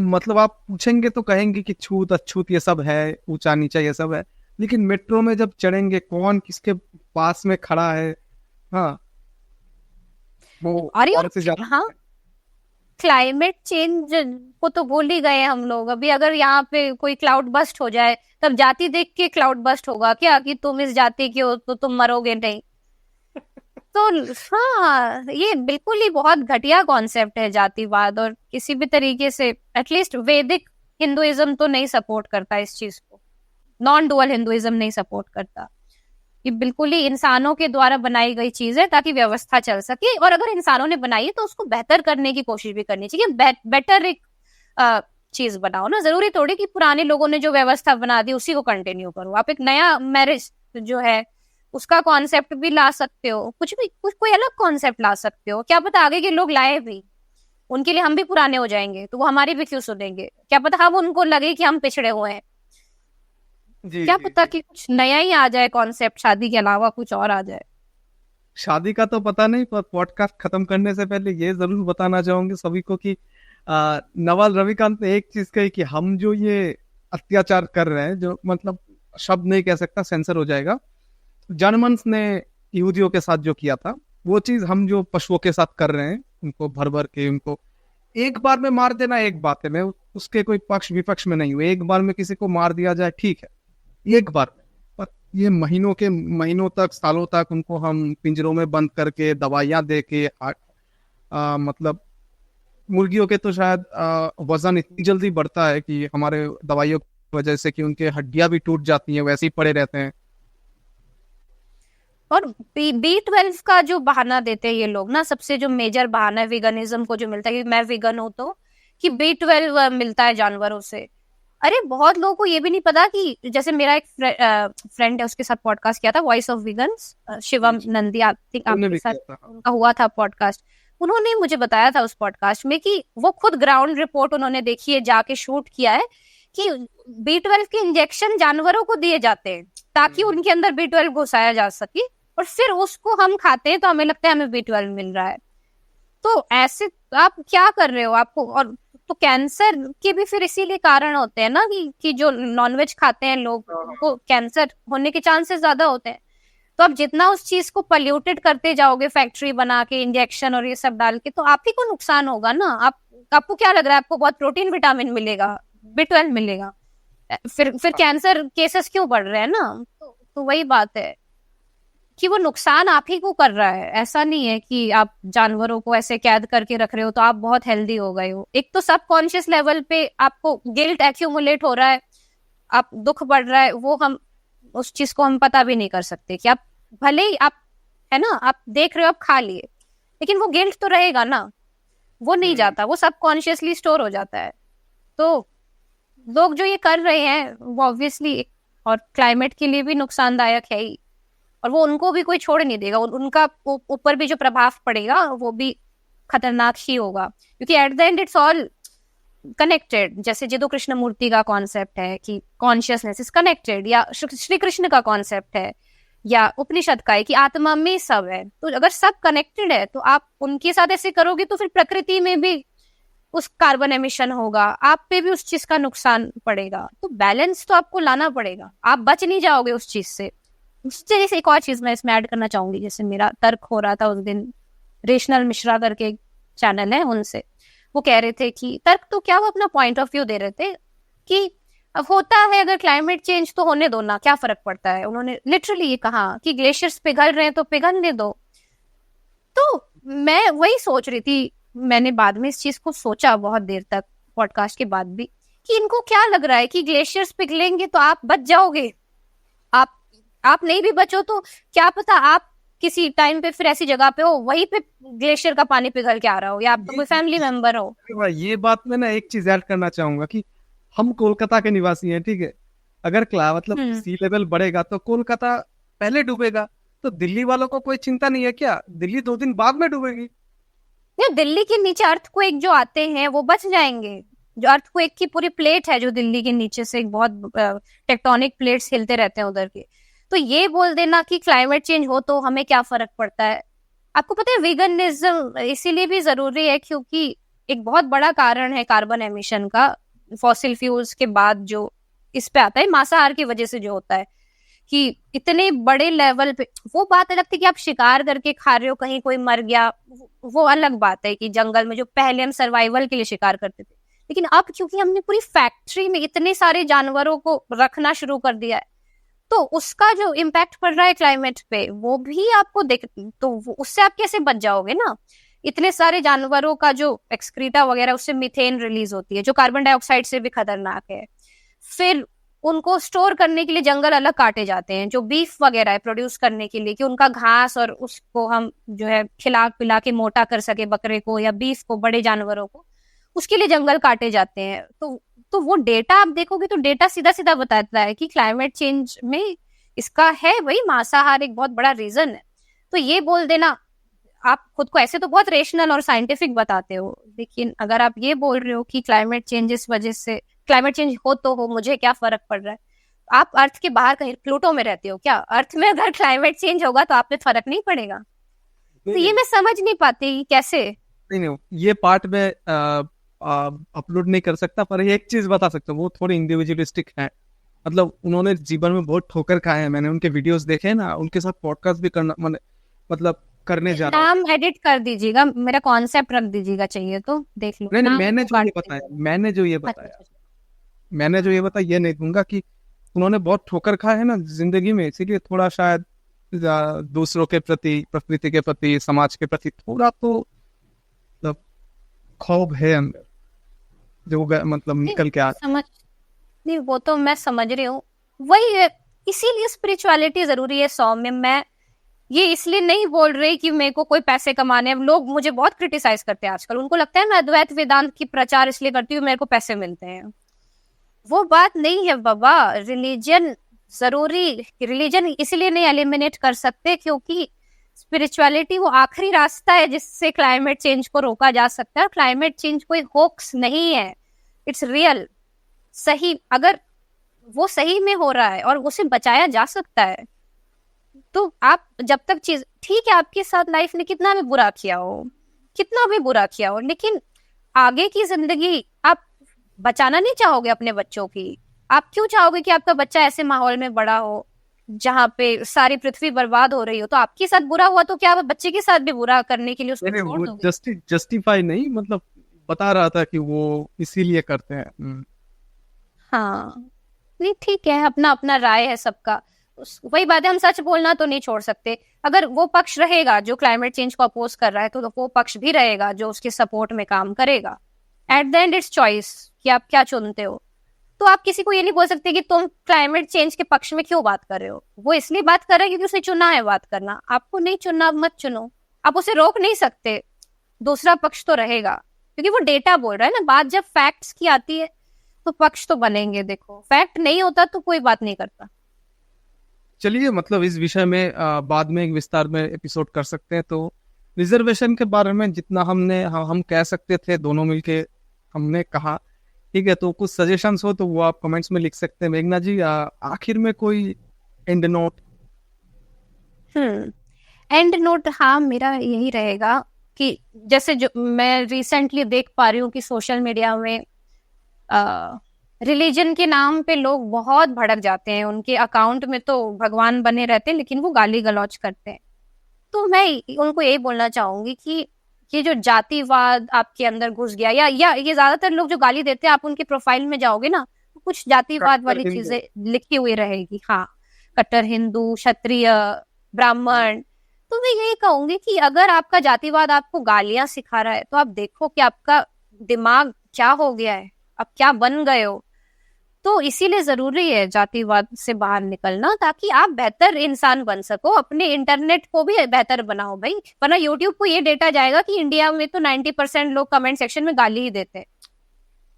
मतलब आप पूछेंगे तो कहेंगे कि छूत अछूत ये सब है, ऊंचा नीचा ये सब है, लेकिन मेट्रो में जब चढ़ेंगे कौन किसके पास में खड़ा है, हाँ वो और से ज्यादा। हाँ क्लाइमेट चेंज को तो भूल ही गए हम लोग। अभी अगर यहाँ पे कोई क्लाउड बस्ट हो जाए तब जाति देख के क्लाउड बस्ट होगा क्या कि तुम इस जाति के हो तो तुम मरोगे नहीं। तो हाँ ये बिल्कुल ही बहुत घटिया कॉन्सेप्ट है जातिवाद, और किसी भी तरीके से एटलीस्ट वैदिक हिंदुइज्म तो नहीं सपोर्ट करता इस चीज को, नॉन डुअल हिंदुइज्म नहीं सपोर्ट करता। ये बिल्कुल ही इंसानों के द्वारा बनाई गई चीज है ताकि व्यवस्था चल सके, और अगर इंसानों ने बनाई है तो उसको बेहतर करने की कोशिश भी करनी चाहिए। बेटर एक चीज बनाओ ना, जरूरी थोड़ी कि पुराने लोगों ने जो व्यवस्था बना दी उसी को कंटिन्यू करो। आप एक नया मैरिज जो है उसका कॉन्सेप्ट भी ला सकते हो, कुछ भी कोई अलग कॉन्सेप्ट ला सकते हो, क्या पता आगे के लोग लाए भी, उनके लिए हम भी पुराने हो जाएंगे तो वो हमारी भी क्यों सुनेंगे, क्या पता हम उनको लगे कि हम पिछड़े हुए हैं। क्या पता कि कुछ नया ही आ जाए कॉन्सेप्ट, शादी के अलावा कुछ और आ जाए। शादी का तो पता नहीं, पर पॉडकास्ट खत्म करने से पहले ये जरूर बताना चाहूंगी सभी को कि नवल रविकांत ने एक चीज कही कि हम जो ये अत्याचार कर रहे हैं, जो मतलब शब्द नहीं कह सकता, सेंसर हो जाएगा, जनमंस ने यहूदियों के साथ जो किया था वो चीज हम जो पशुओं के साथ कर रहे हैं, उनको भर भर के उनको एक बार में मार देना एक बात है, मैं उसके कोई पक्ष विपक्ष में नहीं हूँ, एक बार में किसी को मार दिया जाए ठीक है एक बार में, पर ये महीनों तक सालों तक उनको हम पिंजरों में बंद करके दवाइयां दे के मतलब मुर्गियों के तो शायद वजन इतनी जल्दी बढ़ता है कि हमारे दवाइयों की वजह से कि उनके हड्डियां भी टूट जाती हैं, वैसे ही पड़े रहते हैं। और B12 का जो बहाना देते हैं ये लोग ना, सबसे जो मेजर बहाना है वीगनिज्म को जो मिलता है कि मैं वीगन हूं तो कि B12 मिलता है जानवरों से। अरे बहुत लोगों को ये भी नहीं पता कि जैसे मेरा एक फ्रेंड है, उसके साथ पॉडकास्ट किया था, voice of vegans, Shivam Nandi, आपके साथ उनका हुआ था पॉडकास्ट। उन्होंने मुझे बताया था उस पॉडकास्ट में कि वो खुद ग्राउंड रिपोर्ट उन्होंने देखी है, जाके शूट किया है कि B12 के इंजेक्शन जानवरों को दिए जाते हैं ताकि उनके अंदर B12 घुसाया जा सके, और फिर उसको हम खाते हैं तो हमें लगता है हमें B12 मिल रहा है। तो ऐसे आप क्या कर रहे हो आपको, और तो कैंसर के भी फिर इसीलिए कारण होते हैं ना कि जो नॉनवेज खाते हैं लोग उनको कैंसर होने के चांसेस ज्यादा होते हैं। तो आप जितना उस चीज को पॉल्यूटेड करते जाओगे फैक्ट्री बना के इंजेक्शन और ये सब डाल के, तो आप ही को नुकसान होगा ना। आपको क्या लग रहा है आपको बहुत प्रोटीन विटामिन मिलेगा, B12 मिलेगा, फिर कैंसर केसेस क्यों बढ़ रहे हैं ना। तो वही बात है कि वो नुकसान आप ही को कर रहा है, ऐसा नहीं है कि आप जानवरों को ऐसे कैद करके रख रहे हो तो आप बहुत हेल्दी हो गए हो। एक तो सबकॉन्शियस लेवल पे आपको गिल्ट एक्यूमुलेट हो रहा है, आप दुख बढ़ रहा है, वो हम उस चीज को हम पता भी नहीं कर सकते कि आप भले ही आप है ना आप देख रहे हो आप खा लिए, लेकिन वो गिल्ट तो रहेगा ना, वो नहीं जाता, वो सबकॉन्शियसली स्टोर हो जाता है। तो लोग जो ये कर रहे हैं वो ऑब्वियसली और क्लाइमेट के लिए भी नुकसानदायक है ही, और वो उनको भी कोई छोड़ नहीं देगा, उनका ऊपर भी जो प्रभाव पड़ेगा वो भी खतरनाक ही होगा, क्योंकि at the end it's all connected. जैसे जिदो कृष्ण मूर्ति का कॉन्सेप्ट है कि कॉन्शियसनेस इज कनेक्टेड, या श्री कृष्ण का कॉन्सेप्ट है या उपनिषद का है कि आत्मा में सब है, तो अगर सब कनेक्टेड है तो आप उनके साथ ऐसे करोगे तो फिर प्रकृति में भी उस कार्बन एमिशन होगा, आप पे भी उस चीज का नुकसान पड़ेगा। तो बैलेंस तो आपको लाना पड़ेगा, आप बच नहीं जाओगे उस चीज से। जैसे एक और चीज मैं इसमें ऐड करना चाहूंगी, जैसे मेरा तर्क हो रहा था उस दिन, रेशनल मिश्रा करके चैनल है उनसे, वो कह रहे थे कि तर्क तो क्या, वो अपना पॉइंट ऑफ व्यू दे रहे थे कि अब होता है अगर क्लाइमेट चेंज तो होने दो ना, क्या फर्क पड़ता है। उन्होंने लिटरली ये कहा कि ग्लेशियर्स पिघल रहे हैं तो पिघलने दो। तो मैं वही सोच रही थी, मैंने बाद में इस चीज को सोचा बहुत देर तक पॉडकास्ट के बाद भी, कि इनको क्या लग रहा है कि ग्लेशियर्स पिघलेंगे तो आप बच जाओगे, आप नहीं भी बचो तो क्या पता आप किसी टाइम पे फिर ऐसी जगह पे हो वहीं पे ग्लेशियर का पानी पिघल के आ रहा हो, या आपका कोई फैमिली मेंबर हो। ये बात में ना एक चीज ऐड करना चाहूंगा कि हम कोलकाता के निवासी हैं, ठीक है, अगर मतलब सी लेवल बढ़ेगा तो कोलकाता पहले डूबेगा, तो दिल्ली वालों को कोई चिंता नहीं है क्या? दिल्ली 2 दिन बाद में डूबेगी। नहीं, दिल्ली के नीचे अर्थक्वेक जो आते हैं वो बच जाएंगे। जो अर्थक्वेक की पूरी प्लेट है जो दिल्ली के नीचे से, एक बहुत टेक्टोनिक प्लेट्स हिलते रहते हैं उधर के। तो ये बोल देना कि क्लाइमेट चेंज हो तो हमें क्या फर्क पड़ता है। आपको पता है वीगनिज्म इसीलिए भी जरूरी है क्योंकि एक बहुत बड़ा कारण है कार्बन एमिशन का, फॉसिल फ्यूल्स के बाद जो इस पे आता है, मांसाहार की वजह से जो होता है कि इतने बड़े लेवल पे। वो बात अलग थी कि आप शिकार करके खा रहे हो, कहीं कोई मर गया, वो अलग बात है कि जंगल में जो पहले हम सर्वाइवल के लिए शिकार करते थे, लेकिन अब क्योंकि हमने पूरी फैक्ट्री में इतने सारे जानवरों को रखना शुरू कर दिया है, तो उसका जो इम्पैक्ट पड़ रहा है क्लाइमेट पे वो भी आपको देख, तो उससे आप कैसे बच जाओगे ना। इतने सारे जानवरों का जो एक्सक्रीटा वगैरह, उससे मीथेन रिलीज होती है जो कार्बन डाइऑक्साइड से भी खतरनाक है। फिर उनको स्टोर करने के लिए जंगल अलग काटे जाते हैं, जो बीफ वगैरह है प्रोड्यूस करने के लिए, कि उनका घास और उसको हम जो है खिला पिला के मोटा कर सके बकरे को या बीफ को, बड़े जानवरों को, उसके लिए जंगल काटे जाते हैं। तो वो डेटा आप देखोगे तो डेटा सीधा सीधा बताता है कि क्लाइमेट चेंज में इसका है वही मांसाहार एक बहुत बड़ा रीजन है। तो ये बोल देना, आप खुद को ऐसे तो बहुत रेशनल और साइंटिफिक बताते हो, लेकिन अगर आप ये बोल रहे हो कि क्लाइमेट चेंज इस वजह से, क्लाइमेट चेंज हो तो हो, मुझे क्या फर्क पड़ रहा है। आप अर्थ के बाहर कहीं प्लूटो में रहते हो क्या? अर्थ में अगर क्लाइमेट चेंज होगा तो आप पे फर्क नहीं पड़ेगा। तो ये मैं समझ नहीं पाती कैसे। नहीं, ये पार्ट में अपलोड नहीं कर सकता, पर एक चीज बता सकता हूँ, वो थोड़ी इंडिविजुअलिस्टिक है। मतलब उन्होंने जीवन में बहुत ठोकर खाए हैं, मैंने उनके वीडियोस देखे ना, उनके साथ पॉडकास्ट भी करना मतलब करने जा रहा हूँ। नाम एडिट कर दीजिएगा, मेरा कॉन्सेप्ट रख दीजिएगा, चाहिए तो देख लो। नहीं, मैंने जो ये बताया ये नहीं दूंगा कि उन्होंने बहुत ठोकर खाए है ना जिंदगी में, इसीलिए थोड़ा शायद दूसरों के प्रति, प्रकृति के प्रति, समाज के प्रति थोड़ा तो मतलब खौफ है अंदर, जो मतलब निकल के आ समझ नहीं, वो तो मैं समझ रही हूँ, वही है। इसीलिए स्पिरिचुअलिटी जरूरी है। 100 में मैं ये इसलिए नहीं बोल रही कि मेरे को कोई पैसे कमाने हैं। लोग मुझे बहुत क्रिटिसाइज करते हैं आजकल, उनको लगता है मैं अद्वैत वेदांत की प्रचार इसलिए करती हूँ मेरे को पैसे मिलते हैं। वो बात नहीं है बाबा। रिलीजन जरूरी, रिलीजन इसलिए नहीं एलिमिनेट कर सकते क्योंकि स्पिरिचुअलिटी वो आखिरी रास्ता है जिससे क्लाइमेट चेंज को रोका जा सकता है। क्लाइमेट चेंज कोई होक्स नहीं है, इट्स रियल। सही, अगर वो सही में हो रहा है और उसे बचाया जा सकता है, तो आप जब तक चीज ठीक है, आपके साथ लाइफ ने कितना भी बुरा किया हो, लेकिन आगे की जिंदगी आप बचाना नहीं चाहोगे अपने बच्चों की। आप क्यों चाहोगे कि आपका बच्चा ऐसे माहौल में बड़ा हो जहाँ पे सारी पृथ्वी बर्बाद हो रही हो? तो आपके साथ बुरा हुआ तो क्या आप बच्चे के साथ भी बुरा करने के लिए उसको छोड़ दोगे? जस्टिफाई नहीं, मतलब बता रहा था कि वो इसीलिए करते हैं। हाँ, नहीं ठीक है, अपना अपना राय है सबका। वही बात है, हम सच बोलना तो नहीं छोड़ सकते। अगर वो पक्ष रहेगा जो क्लाइमेट चेंज को अपोज कर रहा है, तो वो पक्ष भी रहेगा जो उसके सपोर्ट में काम करेगा। At the end it's choice कि आप क्या चुनते हो। तो आप किसी को ये नहीं बोल सकते कि तुम क्लाइमेट चेंज के पक्ष में क्यों बात कर रहे हो। वो इसलिए बात कर रहा है क्योंकि उसे चुना है बात करना। आपको नहीं चुनना, मत चुनो। आप उसे रोक नहीं सकते, दूसरा पक्ष तो रहेगा क्योंकि वो डेटा बोल रहा है ना। बात जब फैक्ट्स की आती है तो पक्ष तो बनेंगे। देखो, फैक्ट नहीं होता तो कोई बात नहीं करता। चलिए, मतलब इस विषय में बाद में एक विस्तार में एपिसोड कर सकते हैं। तो रिजर्वेशन के बारे में जितना हम कह सकते थे दोनों मिलके हमने कहा, ठीक है। तो कुछ सजेशंस हो तो वो आप कमेंट्स में लिख सकते हैं। मेघना जी, आखिर में कोई एंड नोट? एंड नोट हाँ मेरा यही रहेगा कि जैसे जो मैं रिसेंटली देख पा रही हूँ कि सोशल मीडिया में रिलीजन के नाम पे लोग बहुत भड़क जाते हैं, उनके अकाउंट में तो भगवान बने रहते हैं लेकिन वो गाली गलौज करते हैं। तो मैं उनको यही बोलना चाहूंगी कि ये जो जातिवाद आपके अंदर घुस गया, या ये ज्यादातर लोग जो गाली देते हैं, आप उनके प्रोफाइल में जाओगे ना तो कुछ जातिवाद वाली चीजें लिखी हुई रहेगी। हाँ, कट्टर हिंदू, क्षत्रिय, ब्राह्मण। तो मैं यही कहूंगी कि अगर आपका जातिवाद आपको गालियां सिखा रहा है तो आप देखो कि आपका दिमाग क्या हो गया है, आप क्या बन गए हो। तो इसीलिए जरूरी है जातिवाद से बाहर निकलना, ताकि आप बेहतर इंसान बन सको, अपने इंटरनेट को भी बेहतर बनाओ भाई। वरना यूट्यूब को ये डेटा जाएगा कि इंडिया में तो 90% लोग कमेंट सेक्शन में गाली ही देते हैं।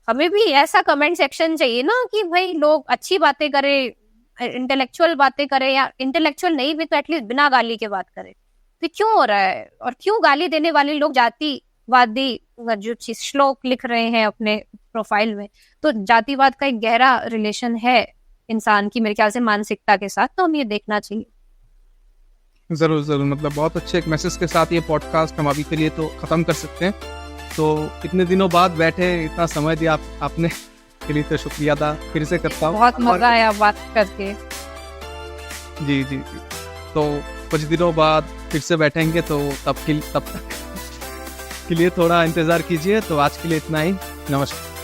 हमें भी ऐसा कमेंट सेक्शन चाहिए ना कि भाई लोग अच्छी बातें करें, इंटेलेक्चुअल बातें करें, या इंटेलेक्चुअल नहीं भी तो एटलीस्ट बिना गाली के बात करें। तो क्यों हो रहा है, और क्यों गाली देने वाले लोग जातिवादी जो श्लोक लिख रहे हैं अपने प्रोफाइल में? तो जातिवाद का एक गहरा रिलेशन है इंसान की मेरे ख्याल से मानसिकता के साथ, तो हमें ये देखना चाहिए। जरूर जरूर, मतलब बहुत अच्छे एक मैसेज के साथ ये पॉडकास्ट हम अभी के लिए तो खत्म कर सकते हैं। तो इतने दिनों बाद बैठे, इतना समय दिया आपने, के लिए तो शुक्रिया था, फिर से करता हूँ। बहुत मजा आया बात करके। जी जी जी, तो कुछ दिनों बाद फिर से बैठेंगे, तो तब तक के लिए थोड़ा इंतजार कीजिए। तो आज के लिए इतना ही, नमस्कार।